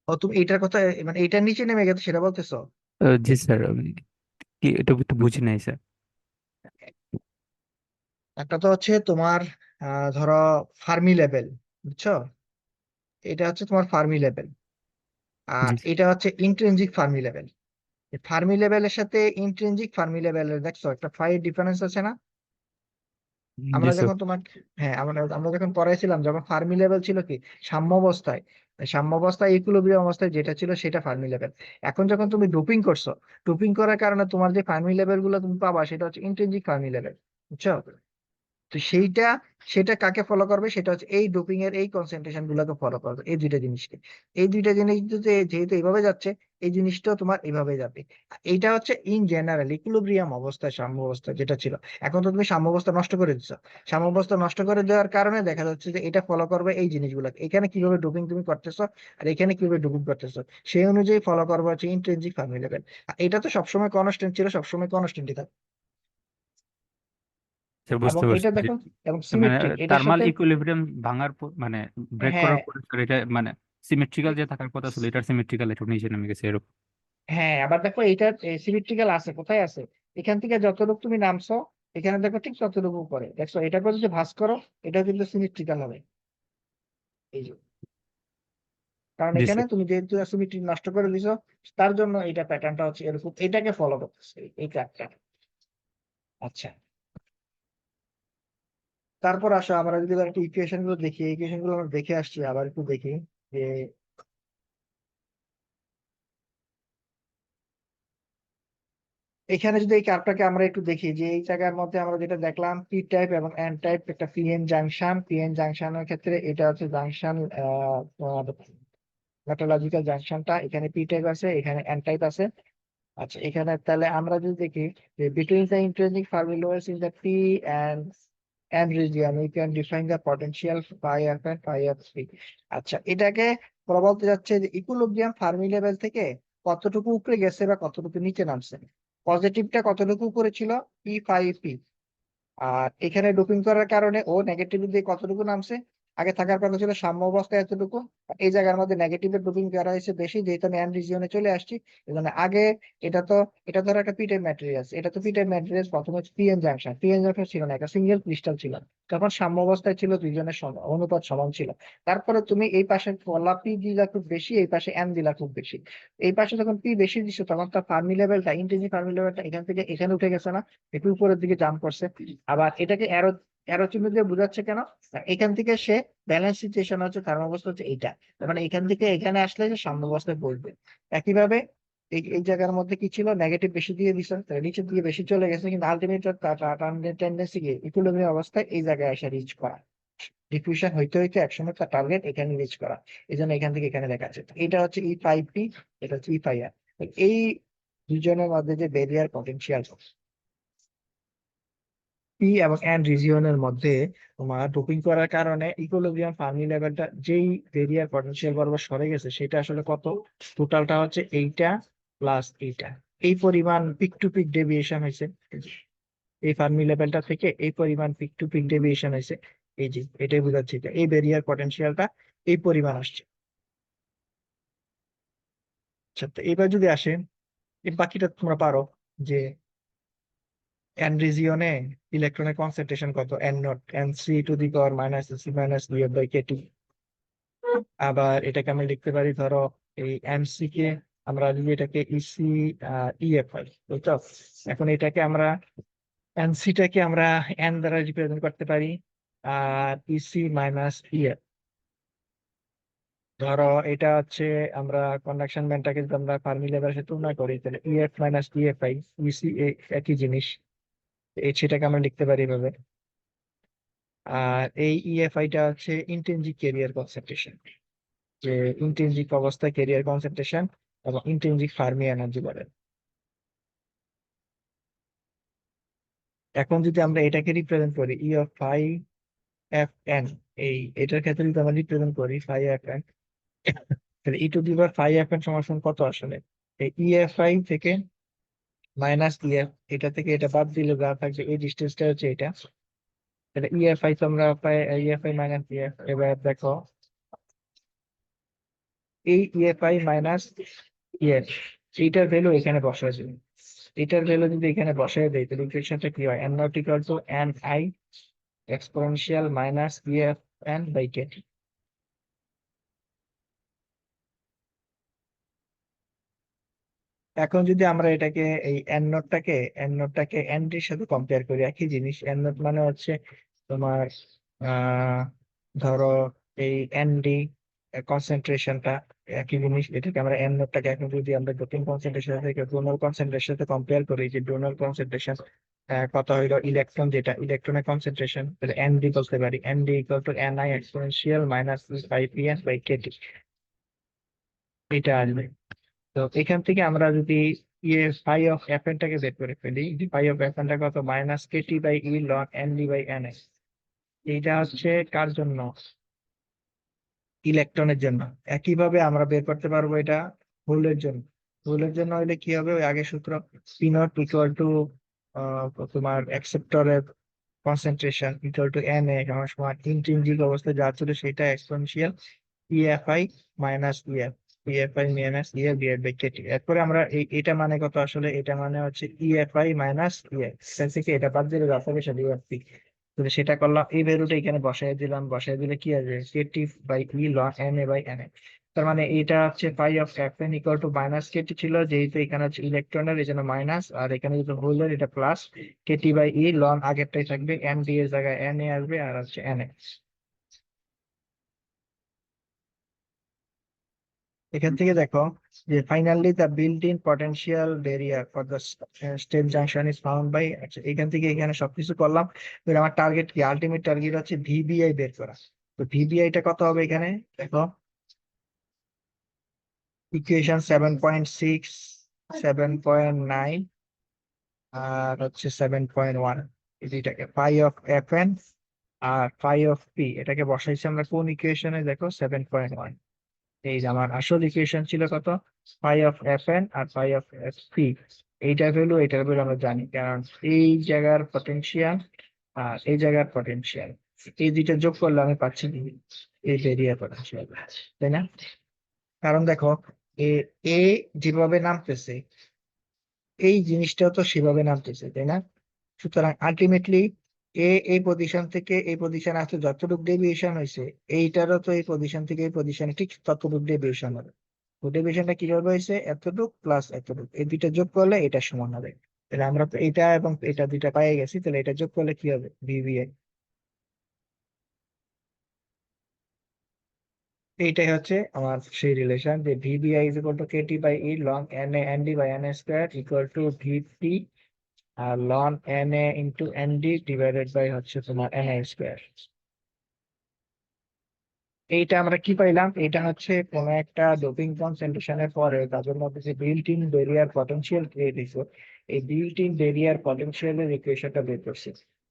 ও, তুমি এইটার কথা, মানে এইটার নিচে নেমে গেছে সেটা বলতেছো? জি স্যার, আমি কি এটা একটু বুঝি নাই স্যার। একটা তো হচ্ছে তোমার ধরো ফার্মি লেভেল, বুঝছো? এটা হচ্ছে তোমার ফার্মি লেভেল। আর জি এটা হচ্ছে ইন্ট্রিনজিক ফার্মি লেভেল। ফার্মি লেভেলের সাথে ইন্ট্রিনজিক ফার্মি লেভেলের দেখছো একটা ফাইভ ডিফারেন্স আছে না? জি আমরা স্যার। যখন তোমার, হ্যাঁ, আমরা আমরা যখন পড়াইছিলাম, যখন ফার্মি লেভেল ছিল কি সাম্যাবস্থায়, সাম্যাবস্থায় ইকুইলিব্রিয়াম অবস্থায় যেটা ছিল সেটা ফার্মি লেভেল। এখন যখন তুমি ডোপিং করছো, ডোপিং করার কারণে তোমার যে ফার্মি লেভেল গুলো তুমি পাবা, সেটা হচ্ছে ইন্ট্রিনজিক ফার্মি লেভেল, বুঝছো? তো সেইটা, সেটা কাকে ফলো করবে, সেটা হচ্ছে এই ডোপিং এর এই কনসেন্ট্রেশন গুলোকে ফলো করবে, এই দুইটা জিনিসকে। এই দুইটা জিনিস যেহেতু এইভাবে যাচ্ছে, এই জিনিসটাও তোমার এইভাবে যাবে। এইটা হচ্ছে ইন জেনারেল ইকুইলিব্রিয়াম অবস্থা, সাম্য অবস্থা যেটা ছিল। এখন তো তুমি সাম্য অবস্থা নষ্ট করে দিচ্ছ। সাম্য অবস্থা নষ্ট করে দেওয়ার কারণে দেখা যাচ্ছে যে এটা ফলো করবে এই জিনিসগুলোকে। এখানে কিভাবে ডোপিং তুমি করতেছো আর এখানে কিভাবে ডোপিং করতেছো, সেই অনুযায়ী ফলো করবে হচ্ছে ইন্ট্রিনজিক ফার্মি লেভেল। এটা তো সবসময় কনস্ট্যান্ট ছিল, সবসময় কনস্ট্যান্টই থাকবে। স্যার এবং বুঝতে পারছি এটা যে দেখো, এবং মানে সিমেট্রিক এটার থার্মাল সাথে। ইকুইলিব্রিয়াম ভাঙার মানে ব্রেক হ্যাঁ, করার পরে স্যার এটা মানে সিমেট্রিক্যাল যে থাকার কথা ছিল, এটার সিমেট্রিক্যাল একটু নিচে নেমে গেছে এরকম। হ্যাঁ, আবার দেখো এইটা সিমেট্রিক্যাল আছে কোথায় আছে, এখান থেকে যতটুকু তুমি নামছো, এখানে দেখো ঠিক ততটুকু করে দেখছো, এটা করে যদি ভাঁজ করো, এটা কিন্তু সিমেট্রিক্যাল হবে। এই যে, কারণ জি এখানে স্যার। তুমি যেহেতু সিমেট্রি নষ্ট করে দিছো, তার জন্য এটা প্যাটার্নটা হচ্ছে এরকম, এটাকে ফলো করতেছে এই কাজটা। আচ্ছা, তারপর আসো আমরা যদি এবার একটু ইকুয়েশন গুলো দেখি, ইকুয়েশন গুলো আমরা দেখে আসছি, আবার একটু দেখি যে এখানে যদি এই কার্ভটাকে আমরা একটু দেখি, যে এই জায়গার মধ্যে আমরা যেটা দেখলাম পি টাইপ এবং এন টাইপ একটা পিএন জাংশন। পিএন জাংশনের ক্ষেত্রে এটা হচ্ছে জাংশন মেটালজিক্যাল জাংশনটা, এখানে পি টাইপ আছে, এখানে এন টাইপ আছে। আচ্ছা, এখানে তাহলে আমরা যদি দেখি যে between the intrinsic Fermi levels in the P and N region we can define the potential phi F and phi F P. আচ্ছা, এটাকে ওরা বলতে যাচ্ছে যে ইকুইলিব্রিয়াম ফার্মি লেভেল থেকে কতটুকু উপরে গেছে বা কতটুকু নিচে নামছে। পজিটিভটা কতটুকু উপরে ছিল, পি ফাইভ পি, আর এখানে ডোপিং করার কারণে ও নেগেটিভ দিয়ে কতটুকু নামছে। আগে থাকার কথা ছিল সাম্য অবস্থায় এতটুকু, এই জায়গার মধ্যে নেগেটিভের ডোপিং করা হয়েছে বেশি, যেহেতু আমি এন রিজিয়নে চলে আসছি। এজন্য আগে এটা তো, এটা ধরো একটা পিটাইপ ম্যাটেরিয়াল, এটা তো পিটাইপ ম্যাটেরিয়াল, প্রথমে পিএন জাংশন, পিএন জাংশন ছিল না, একটা সিঙ্গেল ক্রিস্টাল ছিল, তখন সাম্য অবস্থায় ছিল, দুইজনের অনুপাত সমান ছিল। তারপরে তুমি এই পাশে বললা পি দিলা খুব বেশি, এই পাশে এন দিলা খুব বেশি। এই পাশে যখন পি বেশি দিচ্ছে তখন তার ফার্মি লেভেলটা, ইন্টেন্সিভ ফার্মি লেভেলটা এখান থেকে এখানে উঠে গেছে না, একটু উপরের দিকে জাম্প করছে। আবার এটাকে অ্যারো অ্যারো চিহ্ন দিয়ে বোঝাচ্ছে কেন, এখান থেকে সে ব্যালেন্স সিচুয়েশন হচ্ছে, থার্ম অবস্থা হচ্ছে এইটা, তার মানে এখান থেকে এখানে আসলে যে সাম্য অবস্থায় পড়বে। একইভাবে এই এই জায়গার মধ্যে কি ছিল, নেগেটিভ বেশি দিয়ে দিচ্ছে, তাহলে নিচের দিকে বেশি চলে গেছে, কিন্তু আলটিমেট টেন্ডেন্সি কি ইকুইলিব্রিয়াম অবস্থায় এই জায়গায় এসে রিচ করা, ডিফিউশন হইতে হইতে একসময় তার টার্গেট এখানে রিচ করা। এই জন্য এখান থেকে এখানে দেখা যাচ্ছে এটা হচ্ছে ই ফাইভ পি, এটা হচ্ছে ই ফাইভ আর। এই দুজনের মধ্যে যে ব্যারিয়ার পটেনশিয়াল পি এবং এন রিজিয়নের মধ্যে তোমার ডোপিং করার কারণে ইকুইলিব্রিয়াম ফার্মি লেভেলটা যেই ভেরিয়ার পটেনশিয়াল বরাবর সরে গেছে সেটা আসলে কত, টোটালটা হচ্ছে এইটা প্লাস এইটা, এই পরিমাণ পিক টু পিক ডেভিয়েশন হয়েছে। এই ফার্মি লেভেলটা থেকে এই পরিমাণ পিক টু পিক ডেভিয়েশন হয়েছে, এই যে এটাই বোঝাচ্ছে যে এই ভেরিয়ার পটেনশিয়ালটা এই পরিমাণ আসছে। আচ্ছা, তো এবার যদি আসে এই বাকিটা তোমরা পারো, যে এন রিজিয়নে ইলেকট্রনের কনসেন্ট্রেশন কত, N naught N C to the power minus C minus B by K T. আবার এটাকে আমি লিখতে পারি, ধরো এই এমসি কে আমরা যদি এটাকে ইসি ইএফ হয়, বুঝছো। এখন এটাকে আমরা এনসিটাকে আমরা এন দ্বারা রিপ্রেজেন্ট করতে পারি, আর ইসি মাইনাস ইএফ। ধরো এটা হচ্ছে আমরা কন্ডাকশন ব্যান্ডটাকে যদি আমরা ফার্মি লেভেলের সাথে তুলনা করি, তাহলে ইএফ মাইনাস ইএফআই, ইসি একই জিনিস, এই সেটাকে আমরা লিখতে পারি এভাবে। আর এই ইএফআই টা হচ্ছে ইন্ট্রিনসিক ক্যারিয়ার কনসেন্ট্রেশন, যে ইন্ট্রিনসিক অবস্থায় ক্যারিয়ার কনসেন্ট্রেশন এবং ইন্ট্রিনসিক ফার্মি এনার্জি বলে। এখন যদি আমরা এটাকে রিপ্রেজেন্ট করি E of phi F N, এই এটার ক্ষেত্রে যদি আমরা রিপ্রেজেন্ট করি ফাই এফ এন, তাহলে E to the power phi F N সমান কত আসলে, এই ইএফআই থেকে মাইনাস ইএফ, এটা থেকে এটা বাদ দিলে যা থাকবে এই ডিস্টেন্সটা হচ্ছে এটা। তাহলে ইএফআই তো আমরা পাই ইএফআই মাইনাস ইএফ। এবার দেখো এই ইএফআই মাইনাস ইএফ, এইটার ভ্যালু এখানে বসায় দিই, এটার ভ্যালু যদি এখানে বসায় দেয় তাহলে ইকুয়েশনটা কি হয়, N naught equal to N I exponential minus E F N by K. এখন যদি আমরা এটাকে এই এন নোটটাকে এন ডির সাথে কম্পেয়ার করি, একই জিনিস, এন নোট মানে হচ্ছে তোমার আহ ধরো এই এন ডি কনসেন্ট্রেশনটা একই জিনিস, এটাকে আমরা এন নোটটাকে এখন যদি আমরা ডোপিং কনসেন্ট্রেশন থেকে ডোনার কনসেন্ট্রেশন সাথে কম্পেয়ার করি, যে ডোনার কনসেন্ট্রেশন কত হইলো, ইলেকট্রন যেটা ইলেকট্রনের কনসেন্ট্রেশন, তাহলে এন ডি বলতে পারি, N D equal to N I exponential minus five P N by K T, এটা আসবে। তো এখান থেকে আমরা যদি ইয়ে ফাই অফ এফ এন টাকে বের করে ফেলি, ফাই অফ এফ এন টা কত, minus K T by E ln N D by N S. এইটা হচ্ছে কার জন্য, ইলেকট্রনের জন্য। একইভাবে আমরা বের করতে পারবো এটা হোলের জন্য। হোলের জন্য হলে কি হবে, ওই আগের সূত্র, পি নট ইকুয়াল টু তোমার অ্যাকসেপ্টরের concentration equal to N A, আমার সময় ইন্ট্রিনজিক অবস্থায় যা ছিল সেটা exponential E F I minus E F, E F I minus E F divide by K T. এরপরে আমরা এটা মানে কত আসলে, এটা মানে হচ্ছে ইএফআই মাইনাস ইএফ, সেখান থেকে এটা বাদ দিলে যা থাকবে সেটা ইএফপি। তাহলে সেটা করলাম, এই ভ্যালুটা এখানে বসাই দিলাম, বসাই দিলে কি আসবে, K T by E ln N A by N A. তার মানে এটা হচ্ছে phi of F N equal to minus K T ছিল, যেহেতু এখানে হচ্ছে ইলেকট্রনের এই জন্য মাইনাস, আর এখানে যেহেতু হোলের এটা plus, K T by E ln আগেরটাই থাকবে, এন ডি এর জায়গায় এন এ আসবে, আর হচ্ছে এন এ। এখান থেকে দেখো যে finally the built in potential barrier for the state junction is found by, আচ্ছা এখান থেকে এখানে সবকিছু করলাম। এবার আমার টার্গেট কি, আলটিমেট টার্গেট হচ্ছে ভিবিআই বের করা। তো ভিবিআই টা কত হবে এখানে দেখো, ইকুয়েশন 7.6, 7.9 আর হচ্ছে 7.1, এই দুইটাকে ফাই অফ এফ এন আর ফাই অফ পি, এটাকে বসাইছি আমরা কোন ইকুয়েশনে দেখো 7.1। এই যে আমার আসল ইকুয়েশন ছিল কত, ফাই অফ এফ এন আর ফাই অফ এফ পি। এইটার ভ্যালু এটার ভ্যালু আমরা জানি, কারণ এই জায়গার পটেনশিয়াল আর এই জায়গার পটেনশিয়াল, এই দুইটা যোগ করলে আমি পাচ্ছি কি, এই বেরিয়ার পটেনশিয়াল, তাই না? কারণ দেখো, এ এ যেভাবে নামতেছে এই জিনিসটাও তো সেভাবে নামতেছে, তাই না? সুতরাং আলটিমেটলি এই পজিশন থেকে এই পজিশন আসতে যতটুকু ডেভিয়েশন হয়েছে, এইটারও তো এই পজিশন থেকে এই পজিশনে ঠিক ততটুকু ডেভিয়েশন হবে। তো ডেভিয়েশনটা কিভাবে হয়েছে, এতটুক প্লাস এতটুক, এই দুইটা যোগ করলে এটা সমান হবে। তাহলে আমরা তো এটা এবং এটা দুইটা পাই গেছি, তাহলে এটা যোগ করলে কি হবে, ভিভিআই। এইটাই হচ্ছে আমার সেই রিলেশন, যে VBI is equal to KT by E ln N A N D by N square equal to VT আর ln N A into N D divided by হচ্ছে তোমার এন এ স্কোয়ার। এইটা আমরা কি পাইলাম, এটা হচ্ছে কোন একটা ডোপিং কনসেন্ট্রেশনের পরে তাদের মধ্যে যে built in barrier potential create হয়েছে, এই বিল্ট ইন বেরিয়ার পটেনশিয়ালের ইকুয়েশনটা বের করছে।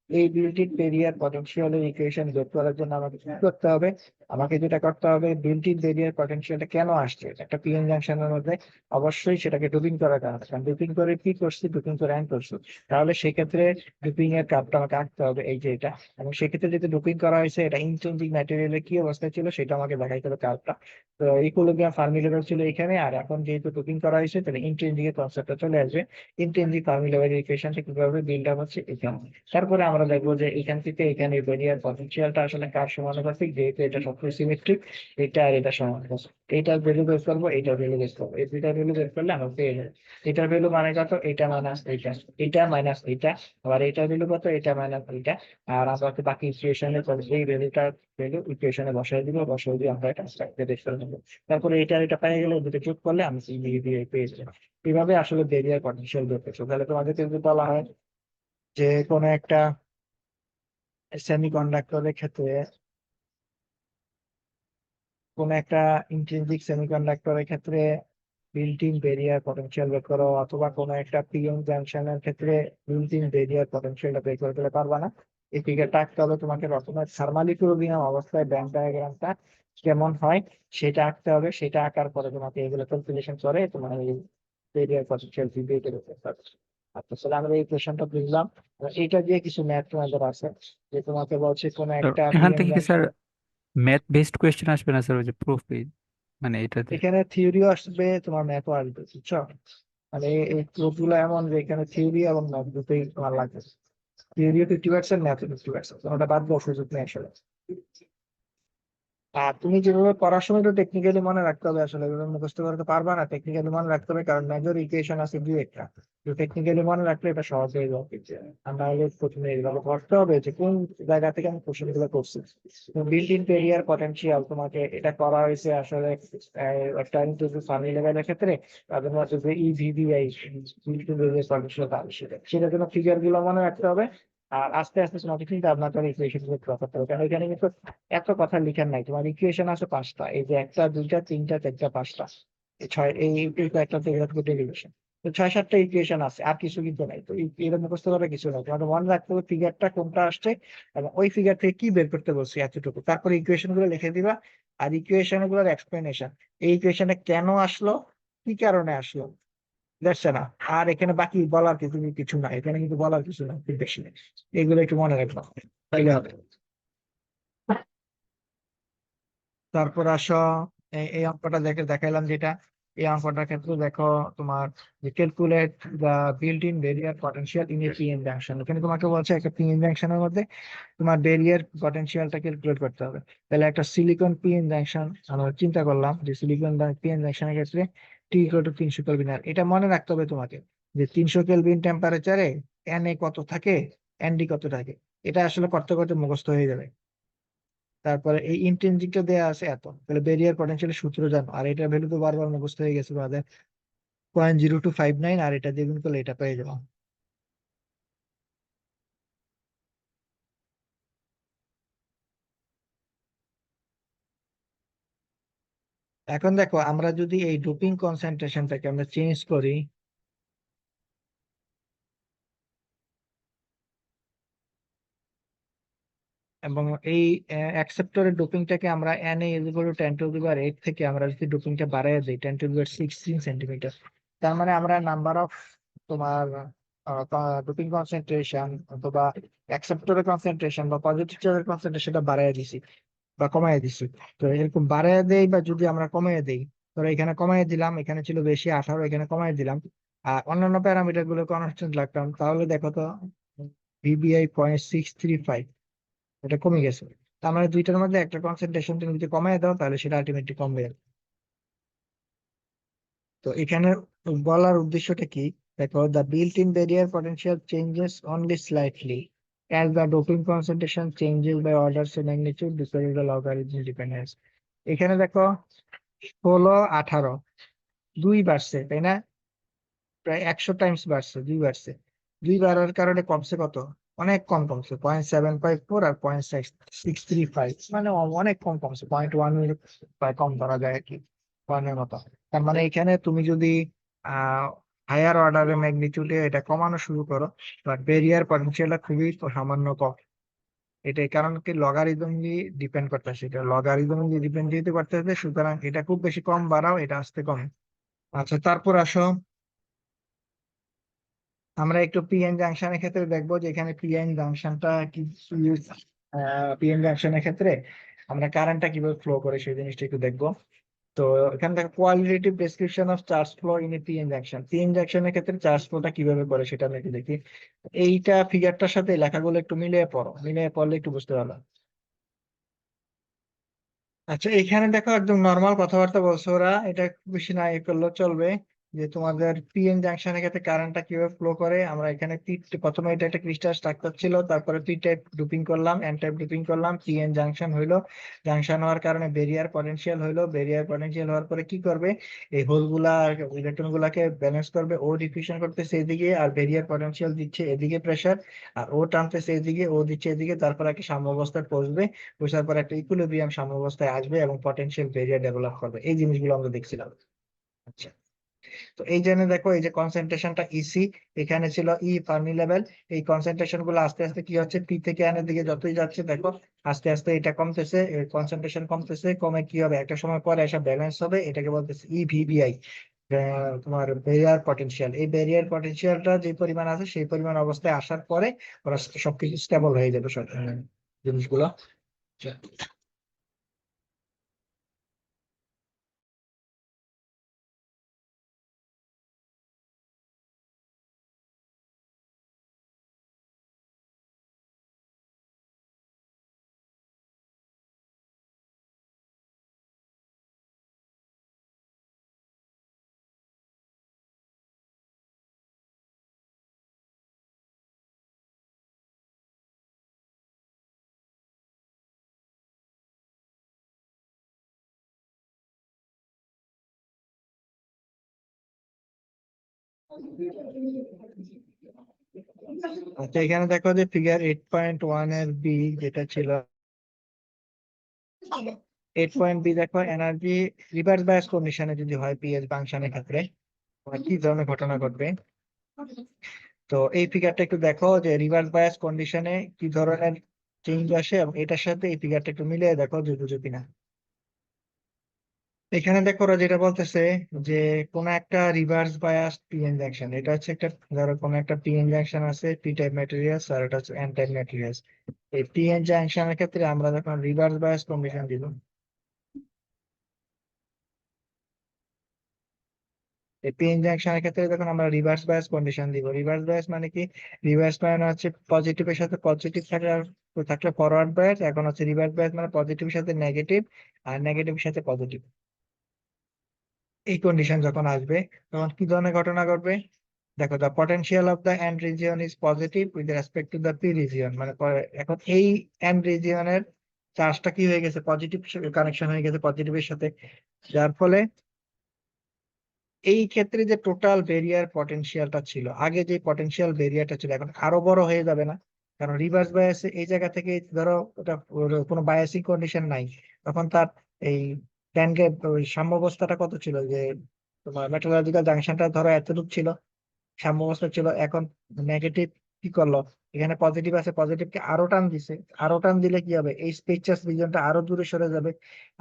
এই বিল্ট ইন বেরিয়ার পটেনশিয়ালের ইকুয়েশন বের করার জন্য আমাকে কি করতে হবে, আমাকে যেটা করতে হবে, বিল্ট ইন বেরিয়ার পটেনশিয়ালটা কেন আসছে একটা পিএন জাংশনের মধ্যে, অবশ্যই সেটাকে ডোপিং করার কারণে, কারণ ডোপিং করে কি করছি, ডোপিং করে অ্যান করছি। তাহলে সেক্ষেত্রে ডোপিং এর কাপটা আমাকে আঁকতে হবে, এই যে এটা। এবং সেক্ষেত্রে যেহেতু ডোপিং করা হয়েছে, এটা ইনট্রিনসিক ম্যাটেরিয়ালের কি অবস্থা ছিল সেটা আমাকে দেখাইতে হবে কার্ভটা। তো ইকুইলিব্রিয়াম ফার্মি লেভেল ছিল এখানে, আর এখন যেহেতু ডোপিং করা হয়েছে তাহলে ইনট্রিনসিক এর কনসেপ্টটা চলে আসবে। ইনট্রিনসিক ফার্মি লেভেলের ইকুয়েশনটা কিভাবে বিল্ড আপ হচ্ছে এখানে। তারপরে আমরা দেখবো যে এখান থেকে এখানে বেরিয়ার পটেনশিয়ালটা আসলে কার সমানুপাতিক, যেহেতু এটা সবচেয়ে সিমেট্রিক, এটা আর এটা সমানুপাতিক। এইটার ভ্যালু বের করবো, এইটার ভ্যালু বের করবো, এই দুইটার ভ্যালু বের করলে আমরা পেয়ে যাবো এটার ভ্যালু মানে কত, এটা মাইনাস এইটা, এটা মাইনাস এইটা, আবার এটার ভ্যালু কত, এটা মাইনাস এইটা। আর আমরা হচ্ছে বাকি ইকুয়েশনে এই ভ্যালুটা ভ্যালু ইকুয়েশনে বসাই দিব, বসাই দিয়ে আমরা এটা দেখতে নেবো। তারপরে এটা পেয়ে গেলে দুটো যোগ করলে আমি পেয়ে যাবো। এইভাবে আসলে বেরিয়ার পটেনশিয়াল বের করছো। তাহলে তোমাদেরকে যদি বলা হয় যে কোনো একটা সেমি কন্ডাক্টরের ক্ষেত্রে, কোন একটা ইন্ট্রিনসিক সেমিকন্ডাক্টরের ক্ষেত্রে বিল্ট ইন বেরিয়ার পটেনশিয়াল বের করো, অথবা কোন একটা পিএন জাংশনের ক্ষেত্রে বিল্ট ইন বেরিয়ার পটেনশিয়ালটা বের করে ফেলে পারবা না। এই ফিগারটা আঁকতে হবে তোমাকে, প্রথমে থার্মাল ইকুইলিব্রিয়াম অবস্থায় ব্যান্ড ডায়াগ্রামটা কেমন হয় সেটা আঁকতে হবে। সেটা আঁকার পরে তোমাকে এগুলো ক্যালকুলেশন করে তোমার এই বেরিয়ার পটেনশিয়াল বের করতে হবে। আচ্ছা, তাহলে আমরা এই কোশ্চেনটা বুঝলাম। এবার এইটা দিয়ে কিছু ম্যাথ তোমাদের আছে, যে তোমাকে বলছে কোন তো একটা এখান পিএন থেকে কি sir junction. Math based question আসবে না স্যার, ওই যে প্রুফ মানে এটাতে? এখানে থিওরিও আসবে, তোমার ম্যাথও আসবে, বুঝছো? মানে এই কোর্সগুলো এমন যে এখানে থিওরি এবং ম্যাথ দুটোই তোমার লাগবে। থিওরিও 50%, ম্যাথও 50%, ওটা বাদ দেওয়ার সুযোগ নেই আসলে। আর তুমি যেভাবে পড়ার সময় তো টেকনিক্যালি মনে রাখতে হবে, আসলে এভাবে মুখস্থ করতে পারবা না, টেকনিক্যালি মনে রাখতে হবে, কারণ মেজর ইকুয়েশন আছে দুই একটা। তো টেকনিক্যালি মনে রাখলে এটা সহজ হয়ে যাবে। আর নাহলে প্রথমে এইভাবে করতে হবে যে কোন জায়গা থেকে আমি কোশ্চেন গুলো করছি। বিল্ট ইন পেরিয়ার পটেনশিয়াল তোমাকে এটা করা হয়েছে আসলে একটা ইন্টারভিউ ফার্মি লেভেলের ক্ষেত্রে, তাদের মধ্যে যে ইভিভিআই বিল্ট ইন পেরিয়ার পটেনশিয়াল, সেটার জন্য ফিগার গুলো মনে রাখতে হবে। আর আস্তে আস্তে তোমাকে চিন্তা ভাবনা করে ইকুয়েশন গুলো draw করতে হবে, কারণ এখানে কিন্তু এত কথা লিখার নাই। তোমার ইকুয়েশন আছে পাঁচটা, এই যে একটা দুইটা তিনটা চারটা পাঁচটা, এই ছয়, এই একটা ডেরিভেশন। তো ছয় সাতটা ইকুয়েশন আছে, আর কিছু কিন্তু নাই। তো এর মুখস্থ করার কিছু নাই, তোমাকে মনে রাখতে হবে ফিগারটা কোনটা আসছে এবং ওই ফিগার থেকে কি বের করতে বলছি এতটুকু। তারপরে ইকুয়েশন গুলো লিখে দিবা। আর ইকুয়েশন গুলোর এক্সপ্লেনেশন, এই ইকুয়েশনটা কেন আসলো, কি কারণে আসলো, দেখছে না। আর এখানে বাকি বলার কিছু কিছু নাই, এখানে কিন্তু বলার কিছু না খুব বেশি নেই। এগুলো একটু মনে রাখবা, তাইলে হবে। তারপর আসো, এই অঙ্কটা দেখাইলাম যেটা, এই অঙ্কটার ক্ষেত্রে দেখো তোমার যে calculate the built in barrier potential in a PN junction, এখানে তোমাকে বলছে একটা পিএন জাংশনের মধ্যে তোমার বেরিয়ার পটেনশিয়ালটা ক্যালকুলেট করতে হবে। তাহলে একটা সিলিকন পিএন জাংশন আমরা চিন্তা করলাম, যে সিলিকন পিএন জাংশনের ক্ষেত্রে টি ইকুয়াল টু 300 কেলভিন। আর এটা মনে রাখতে হবে তোমাকে, যে 300 কেলভিন টেম্পারেচারে এন এ কত থাকে, এন ডি কত থাকে। এটা আসলে করতে করতে মুখস্থ হয়ে যাবে। তারপরে এই ইন্ট্রিনসিকটা দেয়া আছে এত, তাহলে বেরিয়ার পটেনশিয়ালের সূত্র জানো, আর এটার ভ্যালু তো বারবার মুখস্থ হয়ে গেছে বাদে 0.0259, আর এটা দিয়ে গুণ করলে এটা পেয়ে যাবো। এখন দেখো আমরা যদি এই ডোপিং কনসেন্ট্রেশনটাকে আমরা চেঞ্জ করি, এবং এই অ্যাকসেপ্টরের ডোপিংটাকে আমরা Na = 10⁸ থেকে আমরা যদি ডোপিংটা বাড়ায় দিই 10⁻16 সেন্টিমিটার, তার মানে আমরা নাম্বার অফ তোমার ডোপিং কনসেন্ট্রেশন অথবা অ্যাকসেপ্টরের কনসেন্ট্রেশন বা পজিটিভ চার্জের কনসেন্ট্রেশনটা বাড়ায় দিছি বা কমায় দিছি। তো এরকম বাড়ায় দেই বা যদি আমরা কমায় দেই, ধরো এখানে কমায় দিলাম, এখানে ছিল বেশি 18, এখানে কমায় দিলাম, আর অন্যান্য প্যারামিটার গুলো কনস্ট্যান্ট রাখলাম, তাহলে দেখো তো VBI 0.635 এটা কমে গেছে। তার মানে দুইটার মধ্যে একটা কনসেন্ট্রেশন তুমি যদি কমায় দাও তাহলে সেটা আলটিমেটলি কমবে। তো এখানে বলার উদ্দেশ্যটা কি, দেখো the built in barrier potential changes only slightly as the doping concentration changes by orders of magnitude because of the logarithm dependence। এখানে দেখো 16 18 দুই বাড়ছে তাই না, প্রায় 100 টাইমস বাড়ছে, দুই বাড়ছে। দুই বাড়ার কারণে কমছে কত, অনেক কম কমছে, 0.754 আর 0.635, মানে অনেক কম কমছে, 0.1 প্রায় কম ধরা যায় আর কি, ওয়ানের মতো। তার মানে এখানে তুমি যদি হায়ার অর্ডারের ম্যাগনিটিউডে এটা কমানো শুরু করো, বাট বেরিয়ার পটেনশিয়ালটা খুবই সামান্য কম। এটাই কারণ কি লগারিদম দিয়ে ডিপেন্ড করতেছে, এটা লগারিদম দিয়ে ডিপেন্ড দিতে করতেছে, সুতরাং এটা খুব বেশি কম বাড়াও, এটা আস্তে কমে। আচ্ছা, তারপর আসো আমরা একটু পিএন জাংশনের ক্ষেত্রে দেখবো যে এখানে পিএন জাংশনটা কি, পিএন জাংশনের ক্ষেত্রে আমরা কারেন্টটা কিভাবে ফ্লো করে সেই জিনিসটা একটু দেখবো। তো এখানে দেখো qualitative description of charge flow in a PN junction, P N জাংশনের ক্ষেত্রে চার্জ ফ্লোটা কিভাবে করে সেটা আমরা একটু দেখি। এইটা ফিগারটার সাথে লেখাগুলো একটু মিলিয়ে পড়ো, মিলিয়ে পড়লে একটু বুঝতে পারবে। আচ্ছা, এখানে দেখো একদম নর্মাল কথাবার্তা বলছো ওরা, এটা খুব বেশি না ইয়ে করলেও চলবে। যে তোমাদের পিএন জাংশনের ক্ষেত্রে কারেন্টটা কিভাবে ফ্লো করে, আমরা এখানে প্রথমে এটা একটা ক্রিস্টাল স্ট্রাকচার ছিল, তারপরে পি টাইপ ডুপিং করলাম, এন টাইপ ডুপিং করলাম, পিএন জাংশন হইলো। জাংশন হওয়ার কারণে বেরিয়ার পটেনশিয়াল হইলো, বেরিয়ার পটেনশিয়াল হওয়ার পরে কি করবে, এই হোল গুলা ইলেকট্রন গুলাকে ব্যালেন্স করবে, ও ডিফিউশন করতেছে এদিকে আর বেরিয়ার পটেনশিয়াল দিচ্ছে এদিকে প্রেসার, আর ও টানতেছে এদিকে, ও দিচ্ছে এদিকে, তারপর একটা সাম্যাবস্থায় পৌঁছবে, বসার পর একটা ইকুইলিব্রিয়াম সাম্যাবস্থায় আসবে এবং পটেনশিয়াল ভেরিয়া ডেভেলপ করবে, এই জিনিসগুলো আমরা দেখছিলাম। আচ্ছা, তো এই জন্য দেখো এই যে কনসেন্ট্রেশনটা ইসি, এখানে ছিল ফার্মি লেভেল, এই কনসেন্ট্রেশন গুলো আস্তে আস্তে কি হচ্ছে, পি থেকে এন এর দিকে যতই যাচ্ছে দেখো আস্তে আস্তে এটা কমতেছে, কনসেন্ট্রেশন কমতেছে, কমে কি হবে একটা সময় পরে এসে ব্যালেন্স হবে, এটাকে বলতেছে ইভিবিআই, তোমার ব্যারিয়ার পটেনশিয়াল। এই ব্যারিয়ার পটেনশিয়ালটা যে পরিমাণ আছে সেই পরিমাণ অবস্থায় আসার পরে ওরা সবকিছু স্টেবল হয়ে যাবে সব জিনিসগুলো। আচ্ছা, এখানে দেখো যে ফিগার 8.1 এর বি যেটা ছিল, 8.বি দেখো এনার্জি রিভার্স বায়াস কন্ডিশনে যদি হয় পিএস ফাংশনের ক্ষেত্রে কি ধরনের ঘটনা ঘটবে। তো এই ফিগারটা একটু দেখো যে রিভার্স বায়াস কন্ডিশনে কি ধরনের চেঞ্জ আসে, এবং এটার সাথে এই ফিগারটা একটু মিলিয়ে দেখো যে বুঝো কিনা। এখানে দেখো ওরা যেটা বলতেছে যে কোন একটা রিভার্স বায়াস পিএন জাংশন, এটা হচ্ছে একটা, ধরো কোন একটা পিএন জাংশন আছে, পি টাইপ ম্যাটেরিয়ালস আর এটা হচ্ছে এন টাইপ ম্যাটেরিয়ালস। এই পিএন জাংশনের ক্ষেত্রে আমরা যখন রিভার্স বায়াস কন্ডিশন দিব, এই পিএন জাংশনের ক্ষেত্রে যখন আমরা রিভার্স বায়াস কন্ডিশন দিব, রিভার্স বায়াস মানে কি, রিভার্স মানে হচ্ছে পজিটিভের সাথে পজিটিভ থাকলে থাকলে ফরওয়ার্ড বায়াস, এখন হচ্ছে রিভার্স বায়াস মানে পজিটিভের সাথে নেগেটিভ আর নেগেটিভের সাথে পজিটিভ। এই কন্ডিশন যখন আসবে তখন কি ধরনের ঘটনা ঘটবে, দেখো the potential of the end region is positive with respect to the P region, মানে এখন এই এন্ড রিজিয়নের চার্জটা কি হয়ে গেছে, পজিটিভ কানেকশন হয়ে গেছে পজিটিভের সাথে, যার ফলে এই ক্ষেত্রে যে টোটাল ভেরিয়ার পটেনশিয়ালটা ছিল, আগে যে পটেনশিয়াল ভেরিয়ারটা ছিল এখন আরো বড় হয়ে যাবে না, কারণ রিভার্স বায়াসে এই জায়গা থেকে ধরো ওটা ওর কোনো বায়াসিং কন্ডিশন নাই, তখন তার এই ব্যান্ড গ্যাপ সাম্যাবস্থাটা কত ছিল, যে তোমার মেটালজিক্যাল জাংশনটা ধরো এতটুকু ছিল, সাম্যাবস্থা ছিল। এখন নেগেটিভ কি করলো, এখানে পজিটিভ আছে, পজিটিভকে আরো টান দিছে। আরো টান দিলে কি হবে, এই স্পেস রিজনটা আরো দূরে সরে যাবে।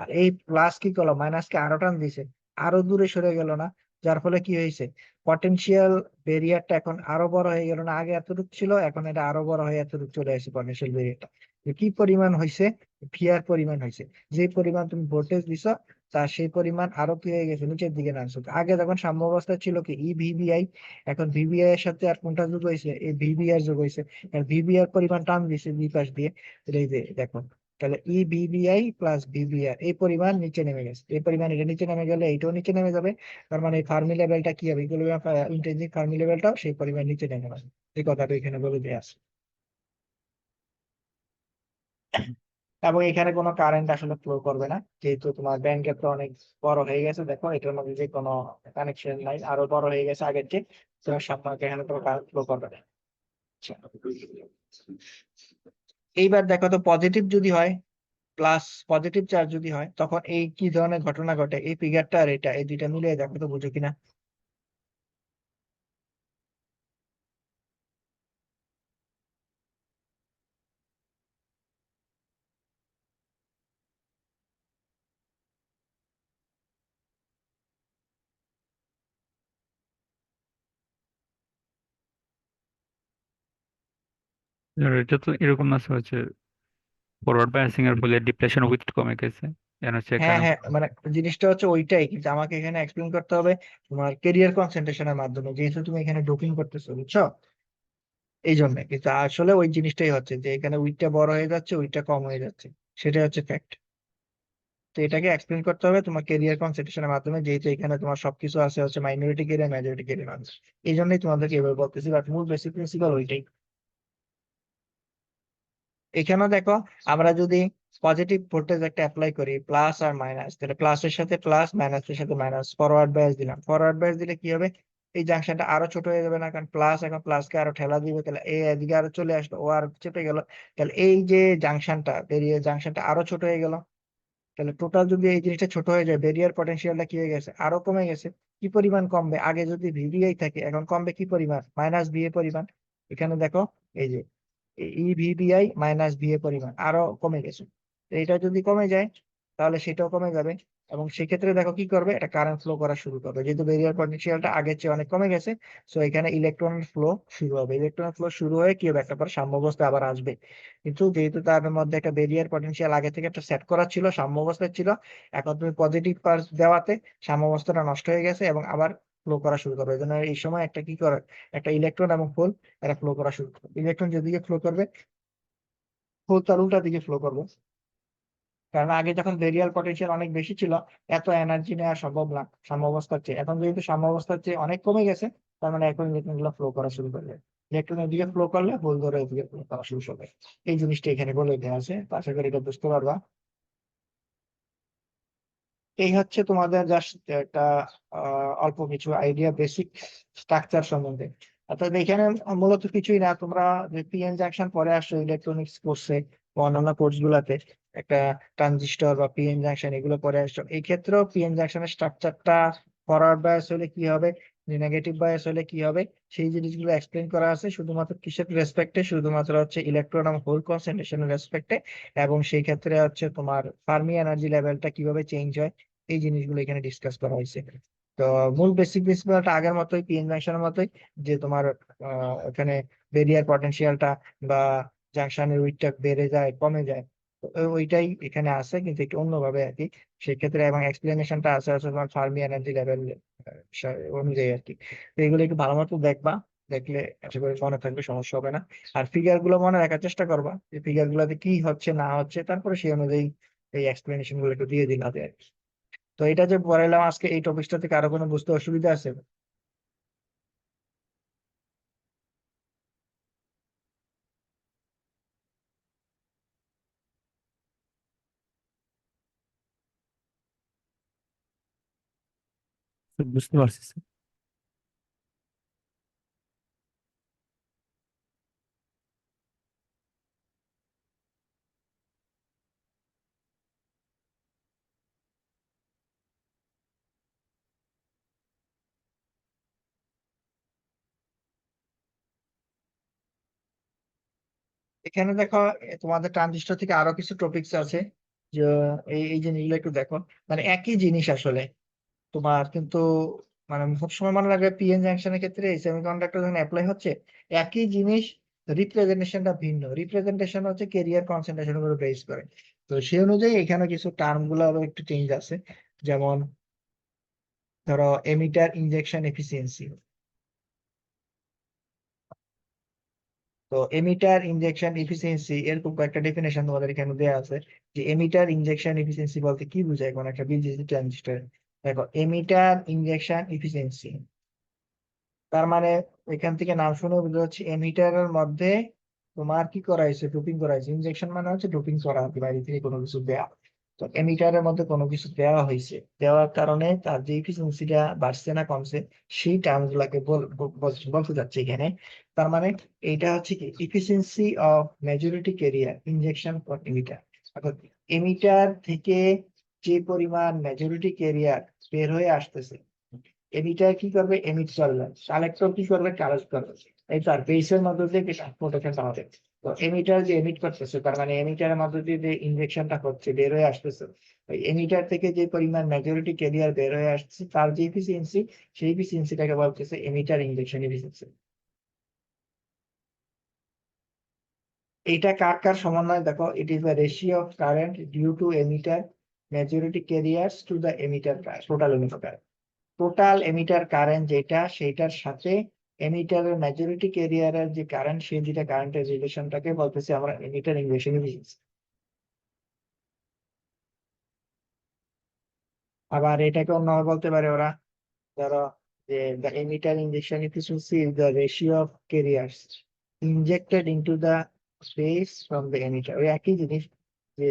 আর এই প্লাস কি করলো, মাইনাসকে আরো টান দিছে, আরো দূরে সরে গেল না? যার ফলে কি হয়েছে, পটেনশিয়াল ব্যারিয়ারটা এখন আরো বড় হয়ে গেল না? আগে এতটুকু ছিল, এখন এটা আরো বড় হয়ে এতটুকু চলে আসে পটেনশিয়াল ব্যারিয়ারটা। কি পরিমাণ হয়েছে, ভিআর পরিমাণ হয়েছে। যে পরিমাণ তুমি ভোল্টেজ দিছো, তার সেই পরিমাণ আরো কি হয়ে গেছে, নিচের দিকে নামছে। আগে যখন সাম্যাবস্থা ছিল কি ইভিভিআই, এখন ভিভিআই এর সাথে আর কোনটা যোগ হয়েছে, এই ভিভিআর যোগ হয়েছে। আর ভিভিআর পরিমাণ টান দিছে দুই পাশ দিয়ে। এই যে দেখো, তাহলে ই ভিভিআই প্লাস ভিভিআর এই পরিমাণ নিচে নেমে গেছে। এই পরিমাণ এটা নিচে নেমে গেলে এইটাও নিচে নেমে যাবে। তার মানে এই ফার্মি লেভেলটা কি হবে, ইকুইলিব্রিয়াম ইন্ট্রিনসিক ফার্মি লেভেলটাও সেই পরিমাণ নিচে নেমে যাবে। এই কথাটা এখানে বলে দেওয়া আছে। এবং এখানে কোনো কারেন্ট আসলে ফ্লো করবে না, যেহেতু তোমার ব্যান্ড গ্যাপটা অনেক বড় হয়ে গেছে। দেখো এটার মধ্যে যে কোনো কানেকশন নাই, আরো বড় হয়ে গেছে আগের চেয়ে। তোমার সামনে এখানে কোনো কারেন্ট ফ্লো করবে না। আচ্ছা। এইবার দেখো তো, পজিটিভ যদি হয়, প্লাস পজিটিভ চার্জ যদি হয়, তখন এই কি ধরনের ঘটনা ঘটে, এই ফিগারটা আর এটা, এই দুইটা মিলিয়ে দেখো তো, বুঝো কিনা। আর এটা তো এরকম আছে হচ্ছে ফরওয়ার্ড বাইসিং এর ফলে ডিপ্লেশন উইথ কমে গেছে, এন হচ্ছে হ্যাঁ কারেন্ট। হ্যাঁ, মানে জিনিসটা হচ্ছে ওইটাই, কিন্তু আমাকে এখানে এক্সপ্লেন করতে হবে তোমার কেরিয়ার কনসেন্ট্রেশনের মাধ্যমে, যেহেতু তুমি এখানে ডোপিং করতেছো, বুঝছো? এই জন্য কিন্তু আসলে ওই জিনিসটাই হচ্ছে যে এখানে উইটটা বড় হয়ে যাচ্ছে, উইটটা কম হয়ে যাচ্ছে। সেটাই হচ্ছে ফ্যাক্ট। তো এটাকে এক্সপ্লেন করতে হবে তোমার কেরিয়ার কনসেন্ট্রেশনের মাধ্যমে, যেহেতু এখানে তোমার সবকিছু আছে হচ্ছে মাইনরিটি কেরিয়ার, মেজরিটি কেরিয়ার আছে। এই জন্যই তোমাদেরকে এভাবে বলতেছি, বাট মূল বেসিক প্রিন্সিপাল ওইটাই। এখানেও দেখো, আমরা যদি পজিটিভ ভোল্টেজ একটা অ্যাপ্লাই করি, প্লাস আর মাইনাস, তাহলে প্লাসের সাথে প্লাস, মাইনাসের সাথে মাইনাস, ফরওয়ার্ড বায়াস দিলাম। ফরওয়ার্ড বায়াস দিলে কি হবে, এই জাংশনটা আরো ছোট হয়ে যাবে না? কারণ প্লাস এখন প্লাসকে আরো ঠেলা দিবে, তাহলে এ এদিকে আরো চলে আসলো, ও আর চেপে গেল। তাহলে এই যে জাংশনটা, বেরিয়ে জাংশনটা আরো ছোট হয়ে গেল। তাহলে টোটাল যদি এই জিনিসটা ছোট হয়ে যায়, বেরিয়ার পটেনশিয়ালটা কি হয়ে গেছে, আরো কমে গেছে। কি পরিমাণ কমবে, আগে যদি ভিভিআই থাকে, এখন কমবে কি পরিমাণ, মাইনাস ভি এ পরিমাণ। এখানে দেখো, এই যে ইভিবিআই মাইনাস ভি এ পরিমাণ আরো কমে গেছে। তো এটা যদি কমে যায়, তাহলে সেটাও কমে যাবে। এবং সেক্ষেত্রে দেখো কি করবে, এটা কারেন্ট ফ্লো করা শুরু করবে, যেহেতু বেরিয়ার পটেনশিয়ালটা আগের চেয়ে অনেক কমে গেছে। সো এখানে ইলেকট্রন ফ্লো শুরু হবে, ইলেকট্রন ফ্লো শুরু হয়ে কি হবে, একটা পর সাম্যাবস্থা আবার আসবে। কিন্তু যেহেতু তার মধ্যে একটা বেরিয়ার পটেনশিয়াল আগে থেকে একটা সেট করা ছিল, সাম্যাবস্থায় ছিল, এখন তুমি পজিটিভ পার্স দেওয়াতে সাম্যাবস্থাটা নষ্ট হয়ে গেছে এবং আবার ফ্লো করা শুরু করবে। এই জন্য এই সময় একটা কি করে, একটা ইলেকট্রন এবং হোল এরা ফ্লো করা শুরু করবে। ইলেকট্রন যেদিকে ফ্লো করবে, হোল তার উল্টা দিকে ফ্লো করবে। কারণ আগে যখন বেরিয়াল পটেনশিয়াল অনেক বেশি ছিল, এত এনার্জি নেওয়া সম্ভব না সাম্যাবস্থার চেয়ে। এখন যেহেতু সাম্যাবস্থার চেয়ে অনেক কমে গেছে, তার মানে এখন ইলেকট্রন গুলো ফ্লো করা শুরু করবে। ইলেকট্রন এদিকে ফ্লো করলে হোল ধরে এদিকে ফ্লো করা শুরু করবে। এই জিনিসটা এখানে বলে দেওয়া আছে, তো আশা করি এটা বুঝতে পারবা। এই হচ্ছে তোমাদের জাস্ট একটা অল্প কিছু আইডিয়া, বেসিক স্ট্রাকচার সম্বন্ধে। অর্থাৎ এখানে মূলত কিছুই না, তোমরা যে পিএন জাংশন পরে আসছো ইলেকট্রনিক্স কোর্সে বা অন্যান্য কোর্স গুলাতে, একটা ট্রানজিস্টর বা পিএন জাংশন এগুলো পরে আসছো। এই ক্ষেত্রেও পিএন জাংশনের স্ট্রাকচারটা, ফরওয়ার্ড বায়াস হলে কি হবে, নেগেটিভ বায়াস হলে কি হবে, সেই জিনিসগুলো এক্সপ্লেন করা আছে। শুধুমাত্র কিসের রেসপেক্টে, শুধুমাত্র হচ্ছে ইলেকট্রন এবং হোল কনসেন্ট্রেশনের রেসপেক্টে। এবং সেই ক্ষেত্রে হচ্ছে তোমার ফার্মি এনার্জি লেভেলটা কিভাবে চেঞ্জ হয়, এই জিনিসগুলো এখানে ডিসকাস করা হয়েছে। তো মূল বেসিক প্রিন্সিপালটা আগের মতোই, পিএন জাংশনের মতোই, যে তোমার এখানে বেরিয়ার পটেনশিয়ালটা বা জাংশনের উইডটা বেড়ে যায় কমে যায়। তো ওইটাই এখানে আছে, কিন্তু একটু অন্যভাবে আর কি। সেক্ষেত্রে এবং এক্সপ্লেনেশনটা আছে আছে তোমার ফার্মি এনার্জি লেভেল অনুযায়ী আর কি। তো এগুলো একটু ভালো মতো দেখবা, দেখলে আশা করি মনে থাকবে, সমস্যা হবে না। আর ফিগার গুলো মনে রাখার চেষ্টা করবা, যে ফিগার গুলোতে কি হচ্ছে না হচ্ছে, তারপরে সেই অনুযায়ী এই এক্সপ্লেনেশন গুলো একটু দিয়ে দিলাম আর কি। তো এটা যে পড়াইলাম আজকে, এই টপিকটা থেকে আরো কোনো বুঝতে অসুবিধা আছে? বুঝতে পারছি স্যার। এখানে দেখো তোমাদের ট্রানজিস্টর থেকে আরো কিছু টপিকস আছে, যে এই জিনিসগুলো একটু দেখো। মানে একই জিনিস আসলে তোমার কিন্তু, মানে সবসময় মনে রাখবে পিএন জাংশনের ক্ষেত্রে সেমিকন্ডাক্টর যখন অ্যাপ্লাই হচ্ছে, একই জিনিস, রিপ্রেজেন্টেশনটা ভিন্ন। রিপ্রেজেন্টেশন হচ্ছে কেরিয়ার কনসেন্ট্রেশন উপর বেস করে। তো সেই অনুযায়ী এখানে কিছু টার্ম গুলো আরো একটু চেঞ্জ আছে। যেমন ধরো এমিটার ইনজেকশন এফিসিয়েন্সি। তো এমিটার ইনজেকশন এফিসিয়েন্সি এরকম কয়েকটা ডেফিনেশন তোমাদের এখানে দেওয়া আছে। যে এমিটার ইনজেকশন এফিসিয়েন্সি বলতে কি বোঝায় কোন একটা বিজিএস ট্রানজিস্টর। দেখো এমিটার ইনজেকশন এফিসিয়েন্সি তার মানে এখান থেকে নাম শুনে বোঝা যাচ্ছে এমিটারের মধ্যে তোমার কি করা হয়েছে, ডোপিং করা হয়েছে। ইনজেকশন মানে হচ্ছে ডোপিং করা আর কি, বাইরে থেকে কোনো কিছু দেয়া। তো এমিটারের মধ্যে কোনো কিছু দেওয়া হয়েছে, দেওয়ার কারণে তার যে ইফিসিয়েন্সিটা বাড়ছে না কমছে, সেই টার্মস গুলাকে বলতে যাচ্ছে এখানে। তার মানে এইটা হচ্ছে কি efficiency of majority career injection for emitter. অর্থাৎ এমিটার থেকে যে পরিমাণ মেজরিটি ক্যারিয়ার বের হয়ে আসতেছে, এমিটার কি করবে, এমিট করবে। কালেক্টর কি করবে, কালেক্ট করবে। এই তার বেসের মধ্যে দিয়ে প্রোটেকশন হবে। তো এমিটার যে এমিট করতেছে, তার মানে এমিটারের মধ্যে দিয়ে যে ইনজেকশনটা হচ্ছে, বের হয়ে আসতেছে, ওই এমিটার থেকে যে পরিমাণ মেজরিটি ক্যারিয়ার বের হয়ে আসছে তার যে এফিসিয়েন্সি, সেই এফিসিয়েন্সিটাকে বলতেছে এমিটার ইনজেকশন এফিসিয়েন্সি। এটা কার কার সমন্বয় দেখো, it is the ratio of current due to emitter majority carriers to the emitter total emitter. Total emitter current যেটা, সেটার সাথে এমিটারের মেজরিটি ক্যারিয়ারের যে কারেন্ট, সেই দুইটা কারেন্টের রিলেশনটাকে বলতেছি আমরা এমিটার ইনজেকশন এফিসিয়েন্সি। আবার এটাকে অন্যভাবে বলতে পারে ওরা, ধরো যে the emitter injection efficiency is the ratio of carriers injected into the space from the emitter। ওই একই জিনিস, যে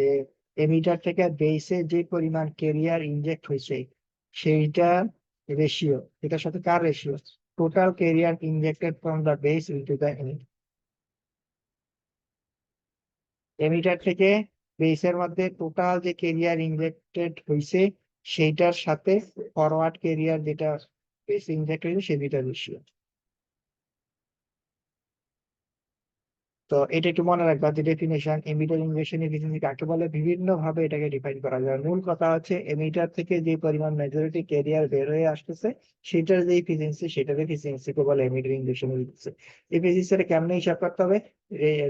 এমিটার থেকে বেসে যে পরিমাণ ক্যারিয়ার ইনজেক্ট হয়েছে সেইটা রেশিও, এটার সাথে কার ratio, total carrier injected from the base into the emitter. Emitter থেকে বেসের মধ্যে টোটাল যে ক্যারিয়ার ইনজেক্টেড হয়েছে সেইটার সাথে ফরওয়ার্ড ক্যারিয়ার যেটা বেস ইনজেক্ট হয়েছে সে দুইটা রেশিও। তো এটা একটু মনে রাখবা যে ডেফিনেশন এমিটার ইনজেকশন এফিসিয়েন্সি কাকে বলে, বিভিন্ন ভাবে এটাকে ডিফাইন করা যায়। মূল কথা হচ্ছে এমিটার থেকে যে পরিমাণ মেজরিটি ক্যারিয়ার বের হয়ে আসতেছে সেটার যে এফিসিয়েন্সি, সেটার এফিসিয়েন্সি কে বলে এমিটার ইনজেকশন এফিসিয়েন্সি। এফিসিয়েন্সিটা কেমনে হিসাব করতে হবে,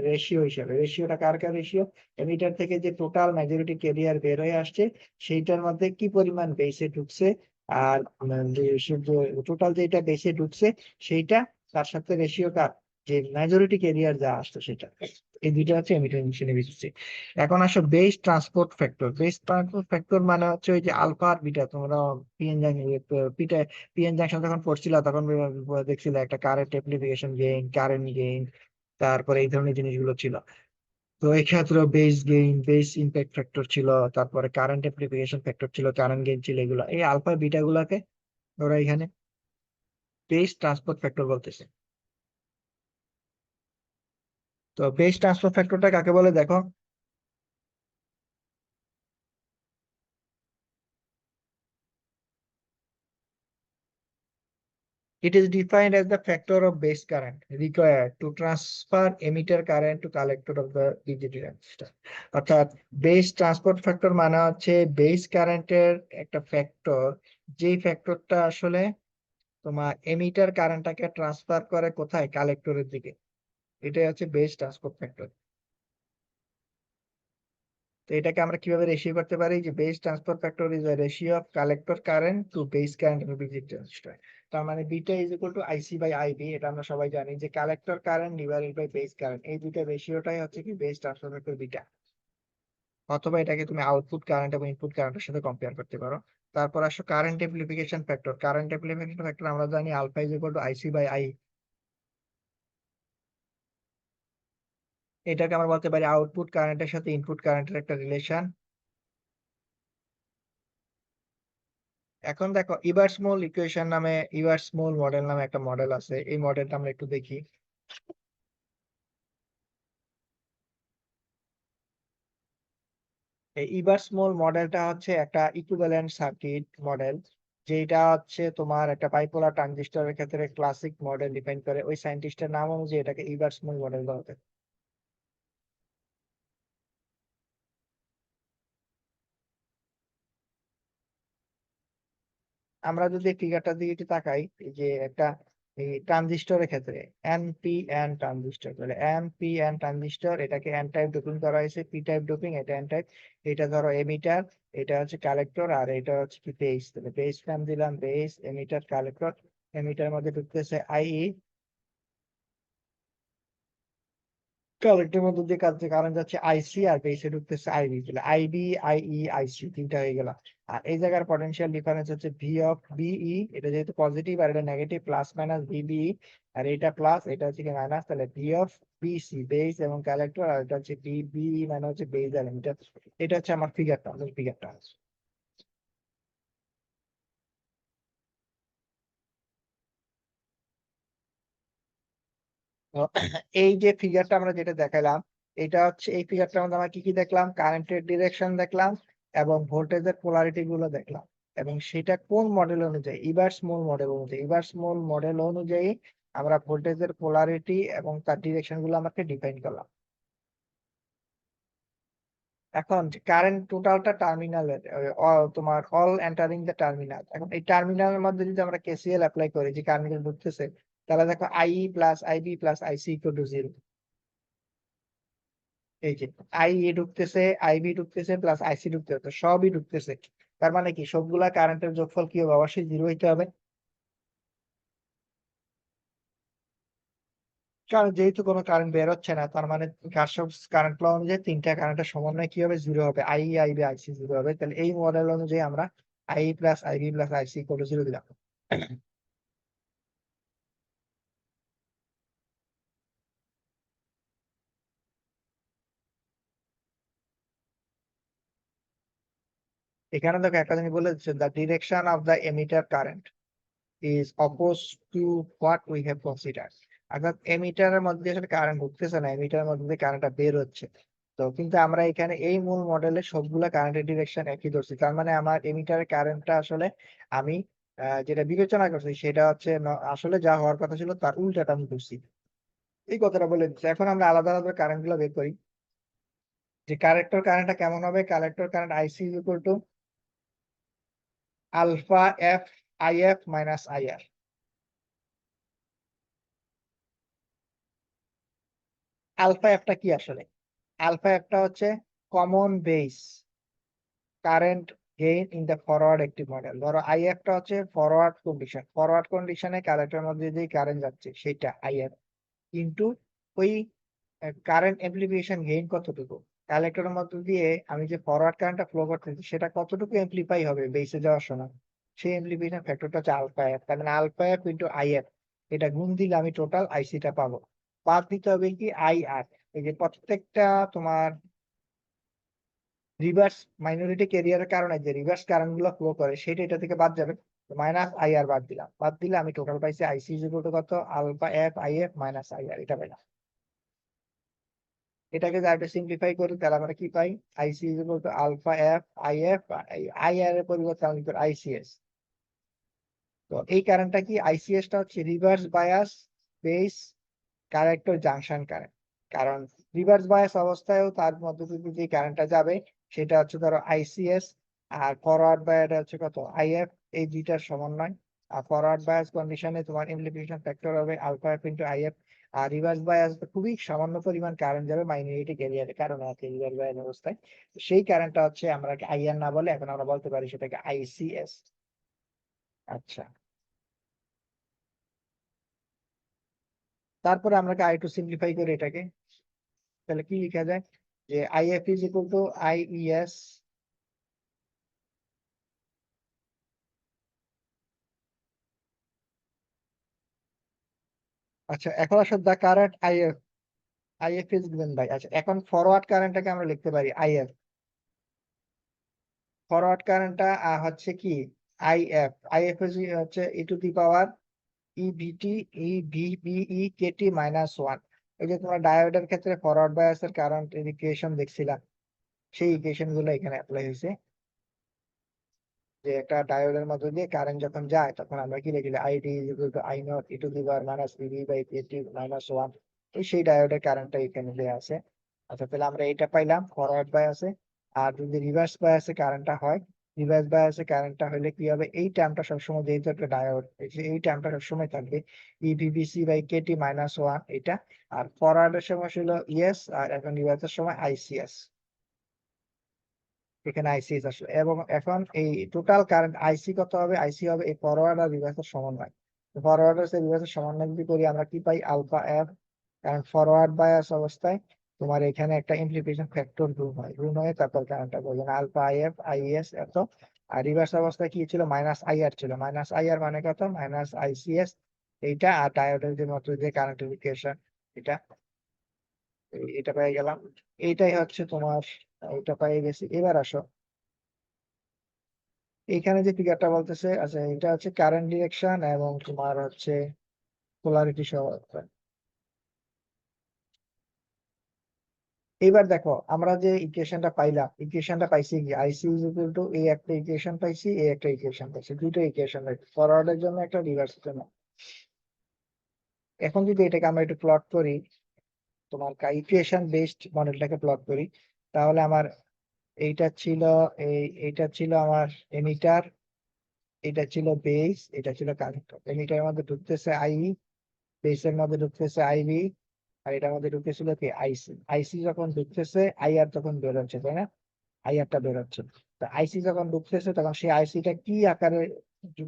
রেশিও হিসাবে। রেশিওটা কার কার রেশিও, এমিটার থেকে যে টোটাল মেজরিটি ক্যারিয়ার বের হয়ে আসছে সেইটার মধ্যে কি পরিমাণ বেসে ঢুকছে, আর টোটাল যেটা বেসে ঢুকছে সেইটা, তার সাথে রেশিও কার, যে মেজরিটি ক্যারিয়ার যা আসতো সেটা। এই দুইটা হচ্ছে এমিটার ইনজেকশন এফিসিয়েন্সি। এখন আসো base transport factor. Base transport factor মানে হচ্ছে ওই যে আলফা আর বিটা। তোমরা পিএন পিটা পিএন জাংশন যখন পড়ছিল তখন দেখছিল একটা কারেন্ট অ্যাপ্লিফিকেশন গেইন, কারেন্ট গেইন, তারপরে এই ধরনের জিনিসগুলো ছিল। তো এই ক্ষেত্রে base gain, base impact factor ছিল, তারপরে কারেন্ট অ্যাপ্লিফিকেশন ফ্যাক্টর ছিল, কারেন্ট গেইন ছিল। এগুলো এই আলফা বিটা গুলাকে ওরা এখানে বেস ট্রান্সপোর্ট ফ্যাক্টর বলতেছে। তো বেস ট্রান্সপোর্ট ফ্যাক্টরটা কাকে বলে দেখো, it is defined as the factor of base current required to transfer emitter current to collector of the BJT transistor। অর্থাৎ বেস ট্রান্সপোর্ট ফ্যাক্টর মানে হচ্ছে বেস কারেন্টের একটা ফ্যাক্টর, যেই ফ্যাক্টরটা আসলে তোমার এমিটার কারেন্টটাকে ট্রান্সফার করে কোথায়, কালেক্টরের দিকে। এটাই হচ্ছে বেস ট্রান্সপোর্ট ফ্যাক্টর। তো এটাকে আমরা কিভাবে রেশিও করতে পারি, যে base transfer factor is a ratio of collector current to base current in BJTs transistor. তার মানে beta is equal to IC by IB. এটা আমরা সবাই জানি যে collector current divided by base current, এই দুইটা রেশিওটাই হচ্ছে কি বেস ট্রান্সফার ফ্যাক্টর বিটা। অথবা এটাকে তুমি আউটপুট কারেন্ট এবং ইনপুট কারেন্টের সাথে কম্পেয়ার করতে পারো। তারপর আসো current amplification factor. Current amplification factor আমরা জানি alpha is equal to IC by I. এটাকে আমরা বলতে পারি আউটপুট কারেন্টের সাথে ইনপুট কারেন্টের একটা রিলেশন। এখন দেখো ইভার্সমোল ইকুয়েশন নামে, ইভার্সমোল মডেল নামে একটা মডেল আছে। এই মডেলটা আমরা একটু দেখি। এই ইভার্সমোল মডেলটা হচ্ছে একটা ইকুইভ্যালেন্ট সার্কিট মডেল, যেটা হচ্ছে তোমার একটা বাইপোলার ট্রানজিস্টরের ক্ষেত্রে ক্লাসিক মডেল ডিফাইন করে। ওই সায়েন্টিস্টের নাম অনুযায়ী এটাকে ইভার্সমোল মডেল বলা হয়। আমরা যদি ফিগারটার দিকে একটু তাকাই, এই যে একটা এই ট্রানজিস্টরের ক্ষেত্রে এনপিএন ট্রানজিস্টর, তাহলে এনপিএন ট্রানজিস্টর, এটাকে এন টাইপ ডোপিং করা হয়েছে, পি টাইপ ডোপিং, এটা এন টাইপ। এটা ধরো এমিটার, এটা হচ্ছে কালেক্টর, আর এটা হচ্ছে কি বেস। তাহলে বেস নাম দিলাম বেস, এমিটার, কালেক্টর। এমিটার মধ্যে ঢুকতেছে আইই, কালেক্টরের মধ্যে দিয়ে কাজ কারেন্ট যাচ্ছে আইসি, আর বেসে ঢুকতেছে আইবি। তাহলে আইবি, আইই, আইসি, তিনটা হয়ে গেল। আর এই জায়গার পটেনশিয়াল ডিফারেন্স হচ্ছে ভি অফ বিই, এটা যেহেতু পজিটিভ আর এটা নেগেটিভ, প্লাস মাইনাস ভিবিই, আর এটা প্লাস, এটা হচ্ছে কি মাইনাস। তাহলে ভি অফ বিসি বেস এবং কালেক্টর, আর এটা হচ্ছে বিবিই মানে হচ্ছে বেস আর এমিটার। এটা হচ্ছে আমার ফিগারটা, ফিগারটা। তো এই যে ফিগারটা আমরা যেটা দেখালাম, এটা হচ্ছে এই ফিগারটার মধ্যে আমরা কি কি দেখলাম, কারেন্টের ডিরেকশন দেখলাম এবং ভোল্টেজের পোলারিটি গুলো দেখলাম, এবং সেটা কোন মডেল অনুযায়ী, ইভার্স মোল মডেল অনুযায়ী। ইভার্স মোল মডেল অনুযায়ী আমরা ভোল্টেজের পোলারিটি এবং তার ডিরেকশন গুলো আমাকে ডিফাইন করলাম। এখন কারেন্ট টোটালটা টার্মিনালের, তোমার অল এন্টারিং দ্য টার্মিনাল। এখন এই টার্মিনালের মধ্যে যদি আমরা কেসিএল অ্যাপ্লাই করি, যে কারেন্ট ঢুকতেছে, তাহলে দেখো I plus IB plus IC equal to zero. এই যে আই এ ঢুকতেছে, আইবি ঢুকতেছে, প্লাস আইসি ঢুকতেছে, তো সবই ঢুকতেছে। তার মানে কি সবগুলা কারেন্টের যোগফল কি হবে, অবশ্যই জিরো হইতে হবে। কারণ যেহেতু কোনো কারেন্ট বের হচ্ছে না, তার মানে কার্শফস কারেন্ট ল অনুযায়ী তিনটা কারেন্টের সমন্বয় কি হবে, জিরো হবে। আই, আইবি, আইসি জিরো হবে। তাহলে এই মডেল অনুযায়ী আমরা I plus IB plus IC equal to zero দিলাম। এখানে দেখো একটা জিনিস বলে দিচ্ছে, the direction of the emitter current is opposed to what we have considered। অর্থাৎ এমিটারের মধ্যে আসলে কারেন্ট ঢুকতেছে না, এমিটারের মধ্যে দিয়ে কারেন্টটা বের হচ্ছে। তো কিন্তু আমরা এখানে এই মূল মডেলে সবগুলা কারেন্টের ডিরেকশন একই ধরছি, তার মানে আমার এমিটারের কারেন্টটা আসলে আমি যেটা বিবেচনা করছি সেটা হচ্ছে আসলে যা হওয়ার কথা ছিল তার উল্টাটা আমি ধরছি। এই কথাটা বলে দিচ্ছি। এখন আমরা আলাদা আলাদা কারেন্ট গুলো বের করি, যে কালেক্টর কারেন্টটা কেমন হবে। Collector current IC equal to alpha F I F minus I R. Alpha এফটা কি আসলে, আলফা একটা হচ্ছে common base current gain in the forward active model. ধরো আইএফ টা হচ্ছে ফরওয়ার্ড কন্ডিশন, ফরওয়ার্ড কন্ডিশনে কারেন্টের মধ্যে যে কারেন্ট যাচ্ছে সেটা আইএফ, কিন্তু ওই কারেন্ট এমপ্লিফিকেশন গেইন কতটুকু, কালেক্টরের মধ্যে দিয়ে আমি যে ফরওয়ার্ড কারেন্টটা ফ্লো করতেছি সেটা কতটুকু এমপ্লিফাই হবে বেসে যাওয়ার সময়, সেই এমপ্লিফিকেশন ফ্যাক্টরটা হচ্ছে আলফা এফ। তার মানে আলফা এফ ইন্টু আইএফ, এটা গুণ দিলে আমি টোটাল আইসিটা পাবো। বাদ দিতে হবে কি আই আর, এই যে প্রত্যেকটা তোমার রিভার্স মাইনরিটি ক্যারিয়ারের কারণে যে রিভার্স কারেন্ট গুলো ফ্লো করে সেটা এটা থেকে বাদ যাবে। মাইনাস আই আর বাদ দিলাম, বাদ দিলে আমি টোটাল পাইছি আইসি ইজ ইকুয়াল টু কত, alpha F I F minus I R, এটা পাইলাম। এটাকে যদি আরেকটু সিম্পলিফাই করি তাহলে আমরা কি পাই, IC is equal to alpha F I F, I R এর পরিবর্তে আমি লিখব আইসিএস। তো এই কারেন্টটা কি, আইসিএস টা হচ্ছে reverse bias base collector junction current. কারণ রিভার্স বায়াস অবস্থায়ও তার মধ্যে দিয়ে যে কারেন্টটা যাবে সেটা হচ্ছে ধরো আইসিএস, আর ফরওয়ার্ড বায়াস হচ্ছে কত আইএফ, এই দুইটার সমন্বয়। আর ফরওয়ার্ড বায়াস কন্ডিশনে তোমার ইমপ্লিফিকেশন ফ্যাক্টর হবে আলফা এফ ইন্টু আইএফ। আর রিভার্স বায়াস খুবই সামান্য পরিমাণ কারেন্ট যাবে মাইনরিটি ক্যারিয়ারের কারণে আছে রিভার্স বায়াস অবস্থায়। তো সেই কারেন্টটা হচ্ছে আমরা আইআর না বলে এখন আমরা বলতে পারি সেটাকে আইসিএস। আচ্ছা, তারপরে আমরা আরেকটু সিম্পলিফাই করি এটাকে, তাহলে কি লেখা যায়, যে IF is equal to IES. আচ্ছা, এখন আসলে the current IF, IF is given by, আচ্ছা এখন ফরওয়ার্ড কারেন্টটাকে আমরা লিখতে পারি আইএফ। ফরওয়ার্ড কারেন্টটা হচ্ছে কি আইএফ, আইএফ হচ্ছে e to the power EVT e VBE KT minus one. এই যে তোমরা ডায়োডের ক্ষেত্রে ফরওয়ার্ড বায়াসের কারেন্ট ইকুয়েশন দেখছিলা, সেই ইকুয়েশন গুলো এখানে অ্যাপ্লাই হয়েছে। যে একটা ডায়োডের মধ্যে দিয়ে কারেন্ট যখন যায় তখন আমরা কি লিখি, ID is equal to I naught e to the power minus VV by KT minus one. এই সেই ডায়োডের কারেন্টটা এখানে দেওয়া আছে। আচ্ছা, তাহলে আমরা এটা পাইলাম ফরওয়ার্ড বায়াসে। আর যদি রিভার্স বায়াসে কারেন্টটা হয় রিভার্স বায়াসে কারেন্টটা হলে কি হবে, এই টার্মটা সবসময়, যেহেতু একটা ডায়োড, এই টার্মটা সবসময় থাকবে, ইভিবিসি বাই কেটি মাইনাস ওয়ান এটা। আর ফরওয়ার্ডের সময় ছিল ইএস, আর এখন রিভার্সের সময় আইসিএস, এখানে আইসিএস আসলে। এবং এখন এই টোটাল কারেন্ট আইসি কত হবে, আইসি হবে এই ফরওয়ার্ড আর রিভার্সের সমন্বয়। ফরওয়ার্ড আর রিভার্সের সমন্বয় যদি করি আমরা কি পাই, আলফা এফ। কারণ ফরওয়ার্ড বায়াস অবস্থায় তোমার এখানে একটা ইমপ্লিকেশন ফ্যাক্টর গুণ হয় তারপর কারেন্টটা বলবেন আলফা আইএফ আইএস এত। আর রিভার্স অবস্থায় কি ছিল, মাইনাস আইআর ছিল, মাইনাস আইআর মানে কত, মাইনাস আইসিএস এইটা। আর ডায়োডের যে মতো যে কারেন্টের ইকুয়েশন এটা, এটা পেয়ে গেলাম। এইটাই হচ্ছে তোমার, এটা পেয়ে গেছি। এবার আসো এখানে যে ফিগারটা বলতেছে, আচ্ছা এটা হচ্ছে কারেন্ট ডিরেকশন এবং তোমার হচ্ছে পোলারিটি সহ। এবার দেখো আমরা যে ইকুয়েশনটা পাইলাম, ইকুয়েশনটা পাইছি কি, আইসি ইজ ইকুয়াল টু, এই একটা ইকুয়েশন পাইছি, এই একটা ইকুয়েশন পাইছি, দুটো ইকুয়েশন পাইছি, ফরওয়ার্ডের জন্য একটা, রিভার্সের জন্য। এখন যদি এটাকে আমরা একটু প্লট করি, তোমার ইকুয়েশন বেসড মডেলটাকে প্লট করি, তাহলে আমার এইটা ছিল, এইটা ছিল আমার এমিটার, এটা ছিল বেস, এটা ছিল কালেক্টর। এমিটারের মধ্যে ঢুকতেছে আই, বেসের মধ্যে ঢুকতেছে আইভি, আর এটার মধ্যে ঢুকতেছিল কি আইসি। আইসি যখন ঢুকতেছে আইআর তখন বের হচ্ছে, তাই না, আইআরটা বের হচ্ছে। তো আইসি যখন ঢুকতেছে তখন সেই আইসিটা কি আকারে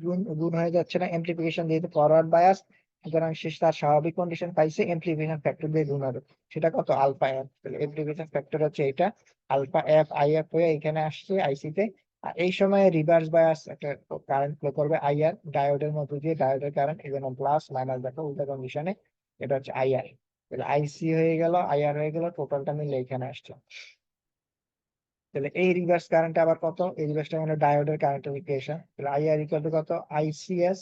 গুণ গুণ হয়ে যাচ্ছে না, এমপ্লিফিকেশন, যেহেতু ফরওয়ার্ড বায়াস, সুতরাং সে তার স্বাভাবিক কন্ডিশন পাইছে, এমপ্লিফিকেশন ফ্যাক্টর দিয়ে গুণ হবে। সেটা কত, আলফা এফ। তাহলে এমপ্লিফিকেশন ফ্যাক্টর হচ্ছে এটা, আলফা এফ আই এফ হয়ে এখানে আসছে আইসিতে। আর এই সময় রিভার্স বায়াস একটা কারেন্ট ফ্লো করবে আইআর ডায়োডের মধ্যে দিয়ে, ডায়োডের কারেন্ট এই জন্য প্লাস মাইনাস দেখো উল্টা কন্ডিশনে, এটা হচ্ছে আইআর। তাহলে আইসি হয়ে গেল, আইআর হয়ে গেল, টোটালটা মিলে এখানে আসছে। তাহলে এই রিভার্স কারেন্ট আবার কত, এই রিভার্সটা মানে ডায়োডের কারেন্টের ইকুয়েশন। তাহলে আইআর ইকুয়াল টু কত, ICS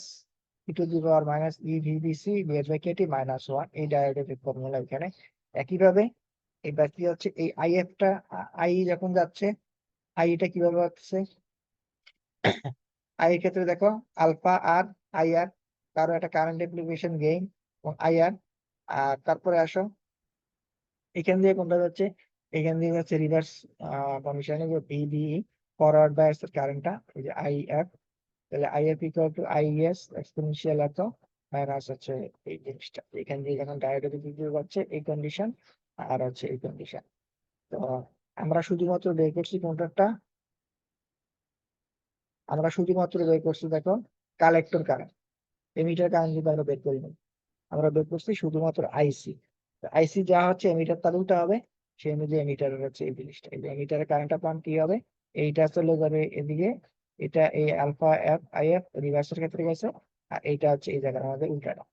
e to the power minus EVBC divide by KT minus one, এই ডায়োডের ফর্মুলা এখানে। একইভাবে এবার কি হচ্ছে, এই আইএফটা, আই যখন যাচ্ছে, আইটা কিভাবে হচ্ছে, আই এর ক্ষেত্রে দেখো আলফা আর আইআর, কারো একটা কারেন্ট অ্যাপ্লিকেশন গেইন এবং আইআর। আর তারপরে আসো এখান দিয়ে কোনটা যাচ্ছে, এখান দিয়ে যাচ্ছে রিভার্স কন্ডিশনে যে ভিবি, ফরওয়ার্ড বায়াস কারেন্টটা, এই যে আই এফ। তাহলে I F equal to I S exponential এত মাইনাস হচ্ছে এই জিনিসটা, এখান দিয়ে যখন ডায়োডের দিক দিয়ে যাচ্ছে এই কন্ডিশন, আর হচ্ছে এই কন্ডিশন। তো আমরা শুধুমাত্র বের করছি কোনটা, আমরা শুধুমাত্র বের করছি দেখো কালেক্টর কারেন্ট, এমিটার কারেন্ট যদি আমরা বের করি না, আমরা বের করছি শুধুমাত্র আইসি। আইসি যা হচ্ছে এমিটার তার উল্টা হবে, সেই অনুযায়ী এমিটারের হচ্ছে এই জিনিসটা, এই যে এমিটারের কারেন্টটা পান কি হবে, এইটা চলে যাবে এদিকে, এটা এই আলফা এফ আই এফ রিভার্সের ক্ষেত্রে গেছে, আর এইটা হচ্ছে এই জায়গার মধ্যে উল্টাটা।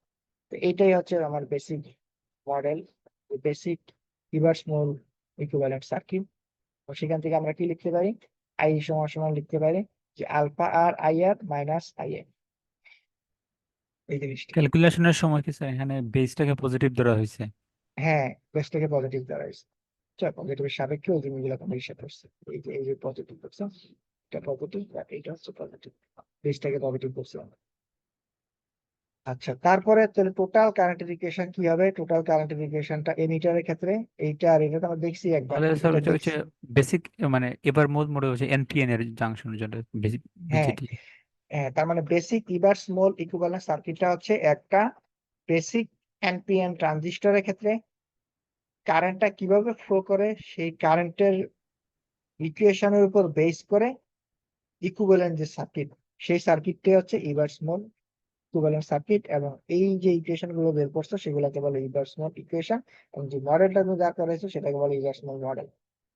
তো এইটাই হচ্ছে আমার বেসিক মডেল, বেসিক রিভার্স মোল ইকুইভ্যালেন্ট সার্কিট। সেখান থেকে আমরা কি লিখতে পারি, আই সমান সমান লিখতে পারি যে alpha R I R minus I F, এই জিনিসটা। ক্যালকুলেশনের সময় কি স্যার এখানে বেসটাকে পজিটিভ ধরা হয়েছে? হ্যাঁ, বেস থেকে পজিটিভ দাঁড়াইছে, পজিটিভের সাপেক্ষে ওই জিনিসগুলো আমরা হিসাব করছি। এই যে পজিটিভ করছে, এটা পজিটিভ আর এটা হচ্ছে পজিটিভ, বেসটাকে পজিটিভ করছে আমরা। আচ্ছা, তারপরে তাহলে টোটাল কারেন্টিফিকেশন কি হবে, টোটাল কারেন্টিফিকেশনটা এমিটারের ক্ষেত্রে এইটা আর এটা তো আমরা দেখছি একবার, তাহলে স্যার এটা ওইটা হচ্ছে দেখছি। বেসিক, মানে এবার মোড হচ্ছে এনপিএন এর জাংশনের জন্য হ্যাঁ, বিজেটি। হ্যাঁ, তার মানে বেসিক রিভার্স স্মল ইকুইভ্যালেন্ট সার্কিটটা হচ্ছে একটা বেসিক এনপিএন ট্রানজিস্টরের ক্ষেত্রে কারেন্টটা কিভাবে ফ্লো করে, সেই কারেন্টের ইকুয়েশনের উপর বেস করে ইকুইভ্যালেন্ট যে সার্কিট, সেই সার্কিটটাই হচ্ছে রিভার্স মোড ইকুইভ্যালেন্ট সার্কিট। এবং এই যে ইকুয়েশন গুলো বের করছো সেগুলোকে বলে রিভার্স মোড ইকুয়েশন, এবং যে মডেলটা যা করেছো সেটাকে বলে রিভার্স মোড মডেল।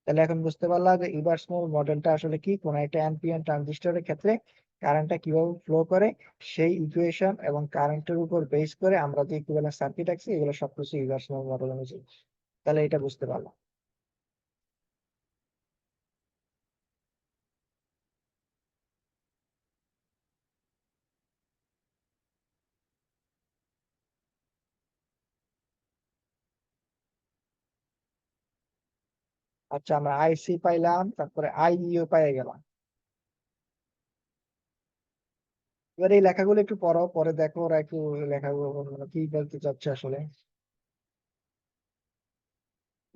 তাহলে এখন বুঝতে পারলাম যে রিভার্স মোড মডেলটা আসলে কি, কোন একটা এনপিএন ট্রানজিস্টরের ক্ষেত্রে কারেন্টটা কিভাবে ফ্লো করে, সেই ইকুয়েশন এবং কারেন্টের উপর বেস করে আমরা যে ইকুইভ্যালেন্ট সার্কিট আঁকছি এগুলো সবকিছু রিভার্স মোড মডেল অনুযায়ী। তাহলে এটা বুঝতে পারলাম। আচ্ছা, আমরা আইসি পাইলাম, তারপরে আইইও পাই গেলাম। এবার এই লেখাগুলো একটু পড়ো, পরে দেখো ওরা একটু লেখাগুলো কি বলতে চাচ্ছে আসলে।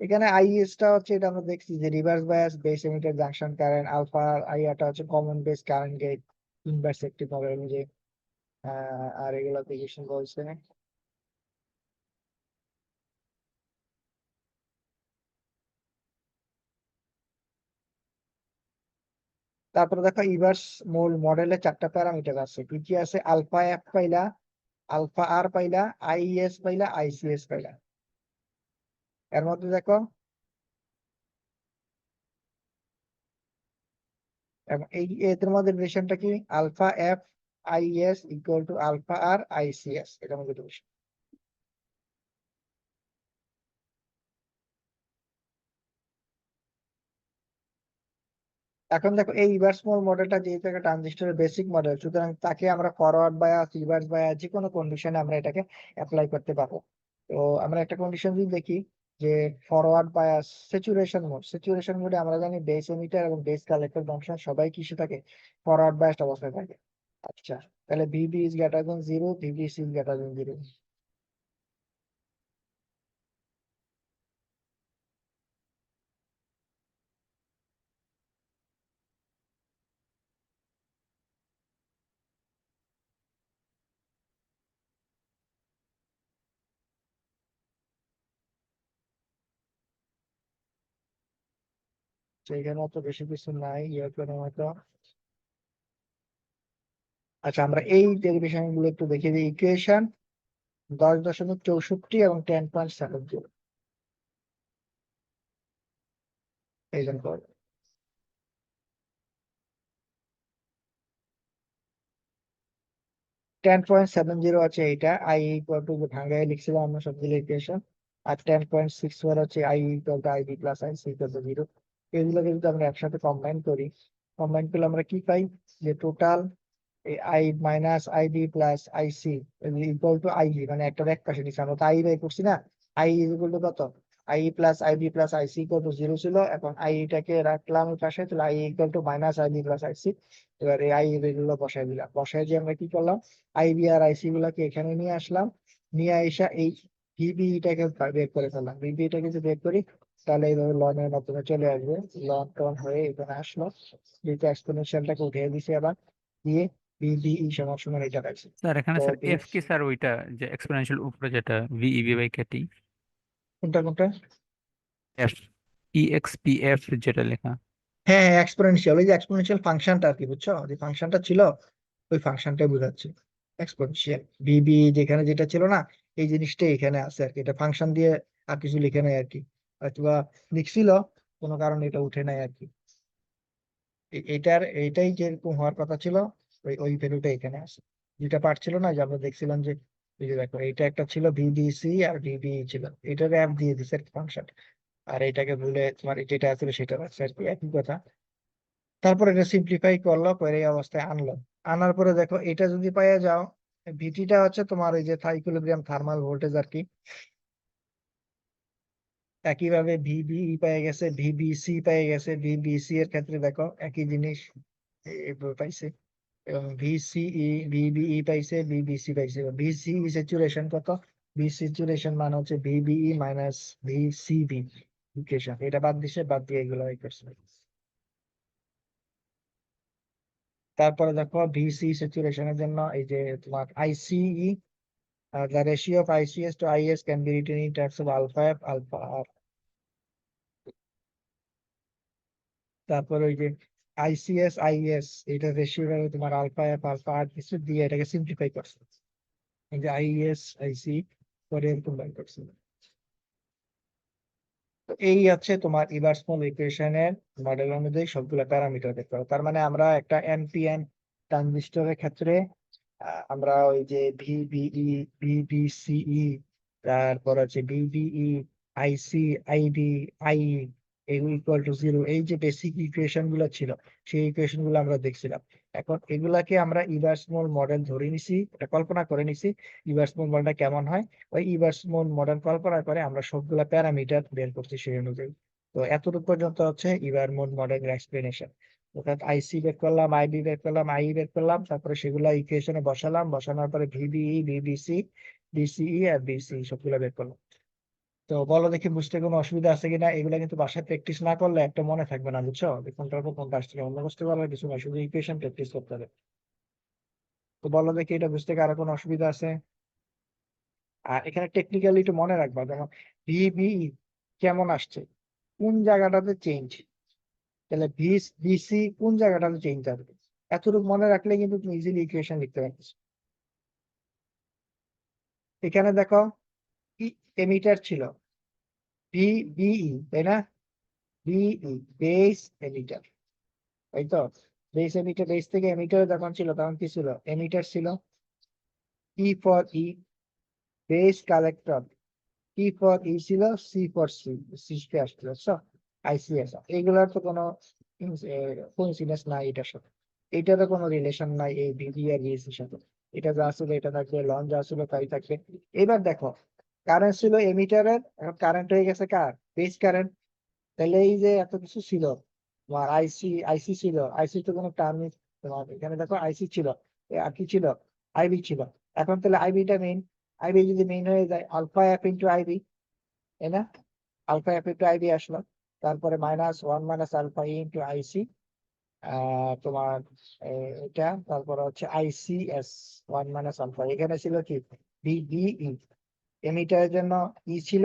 এখানে আইএস টা হচ্ছে, এটা আমরা দেখছি যে reverse bias base emitter junction current, alpha আইআরটা হচ্ছে common base current gate, inverse active হবে যে আর এগুলো অ্যাপ্লিকেশন বলছে। তারপরে দেখো ইভার্স মূল মডেলের 4টা প্যারামিটার আছে, কি কি আছে? আলফা এফ পাইলা, আলফা আর পাইলা, আইএস পাইলা, আইসিএস পাইলা। এর মধ্যে দেখো, এবং এই এদের মধ্যে রিলেশনটা কি? Alpha F IS equal to alpha R ICS, এটার মধ্যে relation। এখন দেখো এই রিভার্স মোড মডেলটা যেহেতু একটা ট্রানজিস্টরের বেসিক মডেল, সুতরাং তাকে আমরা ফরওয়ার্ড বায়াস, রিভার্স বায়াস যে কোনো কন্ডিশনে আমরা এটাকে অ্যাপ্লাই করতে পারবো। তো আমরা একটা কন্ডিশন যদি দেখি, যে ফরওয়ার্ড বায়াস স্যাচুরেশন মোডে আমরা জানি বেস এমিটার এবং বেস কালেক্টর জাংশন সবাই কিসে থাকে? ফরওয়ার্ড বায়াসড অবস্থায় থাকে। আচ্ছা, তাহলে VB is greater than zero, VBC is greater than zero. সেইখানে তো বেশি কিছু নাই ইয়ে করে হয়তো। আচ্ছা, আমরা এই ডেরিভেশন গুলো একটু দেখে দিই। ইকুয়েশন 10.64 এবং 10.70 এই জন্য 10.70 আছে এইটা, আই ইকুয়াল টু ভাঙ্গায় লিখছিলাম আমরা সবগুলো ইকুয়েশন। আর 10.64 হচ্ছে I equal to IB plus I C equal to zero. এগুলোকে যদি আমরা একসাথে কম্বাইন করি, কম্বাইন করলে আমরা কি পাই? যে total I minus IB plus IC equal to IB, মানে একটা এক পাশে নিচ্ছি আমরা তো আই বাই করছি না। আই ইকুয়াল টু কত? I plus IB plus IC equal to zero ছিল, এখন আইটাকে রাখলাম ওই পাশে, তাহলে I equal to minus IB plus IC. এবার এই আই গুলো বসাই দিলাম, বসাই দিয়ে আমরা কি করলাম? আইবি আর আইসি গুলাকে এখানে নিয়ে আসলাম, নিয়ে এসে এই ভিবিটাকে বের করে ফেললাম। ভিবিটাকে যদি বের করি, তাহলে এইভাবে লন এর মাধ্যমে চলে আসবে, লন টন হয়ে এখানে আসলো। যেহেতু এক্সপোনেনশিয়ালটাকে উঠিয়ে দিছি আবার, দিয়ে বিডিই সমান সমান এটা পাইছি। স্যার এখানে তো স্যার এফ কি স্যার ওইটা যে এক্সপোনেনশিয়াল উপরে যেটা ভিইবি বাই কেটি, কোনটা কোনটা? F E x P F যেটা লেখা। হ্যাঁ হ্যাঁ, এক্সপোনেনশিয়াল, ওই যে এক্সপোনেনশিয়াল ফাংশনটা আর কি, বুঝছো? যে ফাংশনটা ছিল, ওই ফাংশনটাই বোঝাচ্ছে এক্সপোনেনশিয়াল। বিবি যেখানে যেটা ছিল না, এই জিনিসটাই এখানে আছে আর কি, এটা ফাংশন দিয়ে আর কিছু লিখে নাই আর কি, অথবা লিখছিল কোনো কারণে এটা উঠে নাই আর কি। এইটাই যেরকম হওয়ার কথা ছিল, ওই ওই ভ্যালুটা এখানে আছে। যেটা পার্ট ছিল না, যে আমরা দেখছিলাম যে এই যে দেখো, এইটা একটা ছিল ভিবিসি আর ভিবি ছিল, এটার অ্যাপ দিয়ে দিছে ফাংশন। আর এটাকে ভুলে তোমার যেটা ছিল সেটা রাখছে আর কি, একই কথা। তারপর এটা সিম্পলিফাই করলো, করে এই অবস্থায় আনলো। আনার পরে দেখো, এটা যদি পাইয়া যাও, ভিটিটা হচ্ছে তোমার ওই যে ইকুইলিব্রিয়াম থার্মাল ভোল্টেজ আর কি। একইভাবে ভিবিই পেয়ে গেছে, ভিবিসি পেয়ে গেছে, ভিবিসি এর ক্ষেত্রে দেখো একই জিনিস পাইছে। এবং ভিসিই ভিবিই পাইছে, ভিবিসি পাইছে। ভিসিই স্যাচুরেশন কত? ভি স্যাচুরেশন মানে হচ্ছে ভিবিই মাইনাস ভিসিবি ইকুয়েশন, এটা বাদ দিছে, বাদ দিয়ে এগুলো করছে। তারপরে দেখো ভিসি স্যাচুরেশনের জন্য এই যে তোমার আইসিই, the ratio of ICS to IS can be written in terms of alpha f alpha r। তারপর ওই যে আইসিএস আইএস, এটা রেশিও তোমার আলফা এফ আলফা আর কিছু দিয়ে এটাকে সিম্পলিফাই করছে, এই যে আইএস আইসি করে এরকম বের করছে। তো এই হচ্ছে তোমার ইভার্সমল ইকুয়েশনের মডেল অনুযায়ী সবগুলো প্যারামিটার দেখতে হবে। তার মানে আমরা একটা এনপিএন ট্রানজিস্টরের ক্ষেত্রে আমরা ওই যে ভিবিই, ভিবিসিই, তারপর হচ্ছে VBE, IC, IB, I equal to zero, এই যে বেসিক ইকুয়েশন গুলো ছিল, সেই ইকুয়েশন গুলো আমরা দেখছিলাম। এখন এগুলাকে আমরা ইভার্সমল মডেল ধরে নিছি, এটা কল্পনা করে নিছি ইভার্সমল মডেলটা কেমন হয়। ওই ইভার্সমল মডেল কল্পনা করে আমরা সবগুলা প্যারামিটার বের করছি সেই অনুযায়ী। তো এতটুকু পর্যন্ত হচ্ছে ইভারমোড মডেলের এক্সপ্লেনেশন। অর্থাৎ আইসি বের করলাম, আইবি বের করলাম, আই বের করলাম, তারপরে সেগুলা ইকুয়েশনে বসালাম, বসানোর পরে ভিবিই, ভিবিসি, বিসিই আর বিসি সবগুলা বের করলাম। তো বলো দেখি বুঝতে কোনো অসুবিধা আছে কিনা। এগুলা কিন্তু বাসায় প্র্যাকটিস না করলে একটা মনে থাকবে না, বুঝছো, যে কোনটার পর কোনটা আসছে। অন্য বুঝতে পারলে কিছু না, শুধু ইকুয়েশন প্র্যাকটিস করতে হবে। তো বলো দেখি এটা বুঝতে কারো কোনো অসুবিধা আছে? আর এখানে টেকনিক্যালি একটু মনে রাখবা, যেমন ভিবি কেমন আসছে, কোন জায়গাটাতে চেঞ্জ, তাহলে বিসি কোন জায়গাটাতে চেঞ্জ আসবে, এতটুকু মনে রাখলে কিন্তু তুমি ইজিলি ইকুয়েশন লিখতে পারছো। এখানে দেখো এমিটার ছিল বিই, তাই না? বিই বেস এমিটার, তাই তো? বেস এমিটার, বেস থেকে এমিটার যখন ছিল তখন কি ছিল? এমিটার ছিল। E for E, base collector. E for E ছিল, সি ফর সি, সি আসছিল। আইসিএস, এগুলোর তো কোনো কোইন্সিডেন্স নাই এটার সাথে, এটারও কোনো রিলেশন নাই এই বিডি আর বিএসসির সাথে। এটা যা ছিল এটা থাকবে, লন যা ছিল তাই থাকবে। এবার দেখো, কারেন্ট ছিল এমিটারের, এখন কারেন্ট হয়ে গেছে কার? Base current. তাহলে এই যে এত কিছু ছিল, তোমার আইসি ছিল, আইসি তো কোনো টার্ম, তোমার এখানে দেখো আইসি ছিল, আর কি ছিল? আইবি ছিল। এখন তাহলে আইবিটা মেইন, আইবি যদি মেইন হয়ে যায়, আলফা এফ ইন্টু আইবি, তাই না? আলফা এফ ইন্টু আইবি আসলো, তারপরে মাইনাস ওয়ান মাইনাস আলফা ই ইন্টু আইসি, তোমার এটা, তারপরে হচ্ছে আইসিএস, ওয়ান মাইনাস আলফা। এখানে ছিল কি? বিই, এমিটারের জন্য ই ছিল,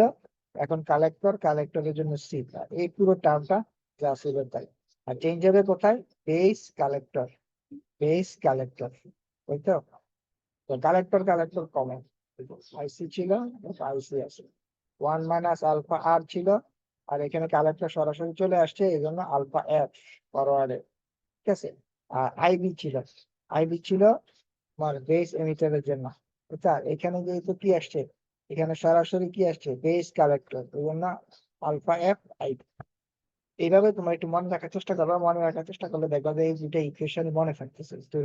এখন কালেক্টর, কালেক্টরের জন্য সি। এই পুরো টার্মটা যা ছিল তাই। আর চেঞ্জ হবে কোথায়? বেস কালেক্টর, বেস কালেক্টর, ওই তো। কালেক্টর কালেক্টর কমন, আইসি ছিল, আইসি আছে, ওয়ান মাইনাস আলফা আর ছিল, আর এখানে কালেক্টর সরাসরি চলে আসছে, এই জন্য আলফা এফ ফরওয়ার্ডে, ঠিক আছে। আর আইবি ছিল, আইবি ছিল আমার বেস এমিটারের জন্য, বুঝছা? এখানে যেহেতু কি আসছে, এখানে সরাসরি কি আসছে? বেস কালেক্টর, এই জন্য আলফা এফ আইবি। এইভাবে তোমরা একটু মনে রাখার চেষ্টা করবা, মনে রাখার চেষ্টা করলে দেখবা যে এই দুইটা ইকুয়েশন মনে থাকতেছে। তো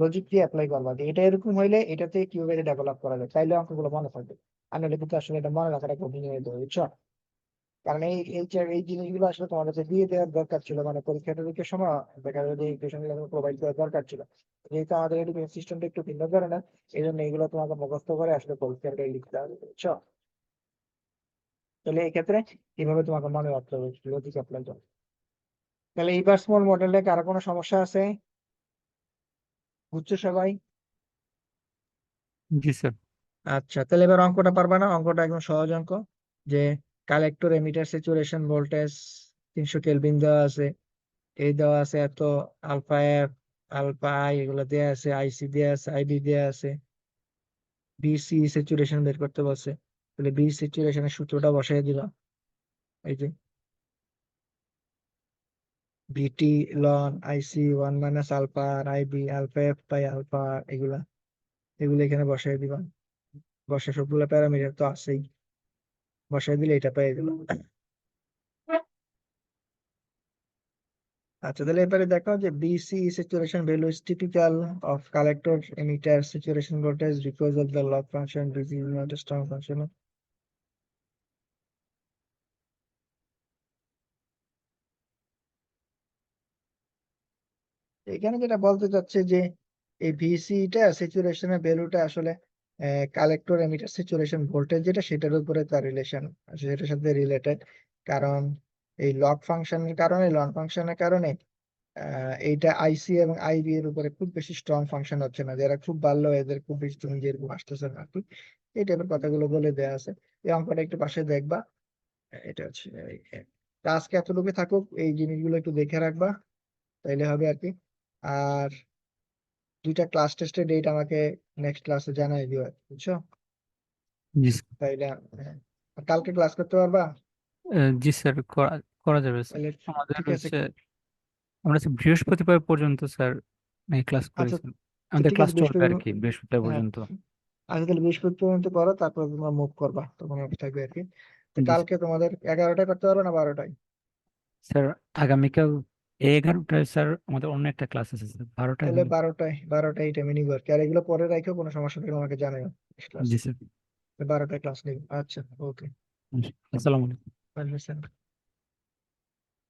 লজিক দিয়ে অ্যাপ্লাই করবা যে এটা এরকম হইলে এটাতে কিভাবে ডেভেলপ করা যায়, তাইলে অঙ্কগুলো মনে থাকবে। আর নাহলে কিন্তু আসলে এটা মনে রাখাটা কঠিন হয়ে যাবে, বুঝছো? কারণ এই জিনিসগুলো আসলে তোমার কাছে দিয়ে দেওয়ার দরকার ছিল, মানে পরীক্ষা টরীক্ষার সময় দেখা যাবে যে এই কোয়েশন গুলো প্রোভাইড করার দরকার ছিল। যেহেতু আমাদের এডুকেশন সিস্টেমটা একটু ভিন্ন ধরনের, এই জন্য এগুলো তোমাকে মুখস্থ করে আসলে পরীক্ষাটা লিখতে হবে, বুঝছো? তাহলে এই ক্ষেত্রে এইভাবে তোমাকে মনে রাখতে হবে লজিক অ্যাপ্লাই করো। তাহলে এইবার স্মল মডেলে কারো কোনো সমস্যা আছে? বুঝছো সবাই? জি স্যার। আচ্ছা, তাহলে এবার অঙ্কটা পারবা না? অঙ্কটা একদম সহজ অঙ্ক, যে collector emitter saturation voltage 300 kelvin দেওয়া আছে, এই দেওয়া আছে এত, আলফা এফ, আলফা আই এগুলো দেওয়া আছে, আইসি দেওয়া আছে, আইবি দেওয়া আছে, বিসি স্যাচুরেশন বের করতে বলছে। তাহলে বি স্যাচুরেশনের সূত্রটা বসাই দিবা, এই যে VT ln IC one minus alpha R IB alpha F by alpha, এগুলা এগুলো এখানে বসাই দিবা। বসে সবগুলো প্যারামিটার তো আছেই, বসাই দিলে এটা পেয়ে গেল। আচ্ছা, তাহলে এবারে দেখো যে BC saturation value is typical of collector emitter saturation voltage because of the log function BC is not a strong function. এখানে যেটা বলতে চাচ্ছে যে এই ভিসিটা স্যাচুরেশনের ভ্যালুটা আসলে কালেক্টর এমিটার স্যাচুরেশন ভোল্টেজ যেটা, সেটার উপরে তার রিলেশন, সেটার সাথে রিলেটেড। কারণ এই লগ ফাংশনের কারণে এইটা আইসি এবং আইবি এর উপরে খুব বেশি স্ট্রং ফাংশন হচ্ছে না, যারা খুব ভালো এদের খুব বেশি তুমি যেরকম আসতেছে না আর কি। এই টাইপের কথাগুলো বলে দেওয়া আছে। এই অঙ্কটা একটু পাশে দেখবা। এটা হচ্ছে তা আজকে এতটুকু থাকুক, এই জিনিসগুলো একটু দেখে রাখবা, তাইলে হবে আর কি। আর দুইটা ক্লাস টেস্টের ডেট আমাকে নেক্সট ক্লাসে জানাই দিও, বুঝছো? জি স্যার। তাইলে কালকে ক্লাস করতে পারবা? জি স্যার, করা করা যাবে স্যার। তাহলে আমাদের ঠিক আছে। হচ্ছে আমরা হচ্ছে বৃহস্পতিবার পর্যন্ত স্যার এই ক্লাস করি আচ্ছা, স্যার। তো আমাদের ঠিক ক্লাস আছে, চলবে আর বৃহস্পতিবার। কি বৃহস্পতিবার হ্যাঁ, পর্যন্ত। আচ্ছা তাহলে বৃহস্পতি পর্যন্ত করো, তারপর তোমরা মুভ করবা, তখন অফ থাকবে আর কি। তো জি স্যার। কালকে তোমাদের 11টায় করতে পারবে না 12টায়? স্যার আগামীকাল 11টায় স্যার আমাদের অন্য একটা ক্লাস আছে স্যার, 12টায় তাহলে হলে। 12টায় এই টাইমে নিবো আর কি। আর এগুলো পরে রাখো, কোনো সমস্যা থাকলে আমাকে জানাও। ক্লাস জি স্যার। 12টায় ক্লাস নিবো, আচ্ছা, ওকে। আসসালামু আলাইকুম।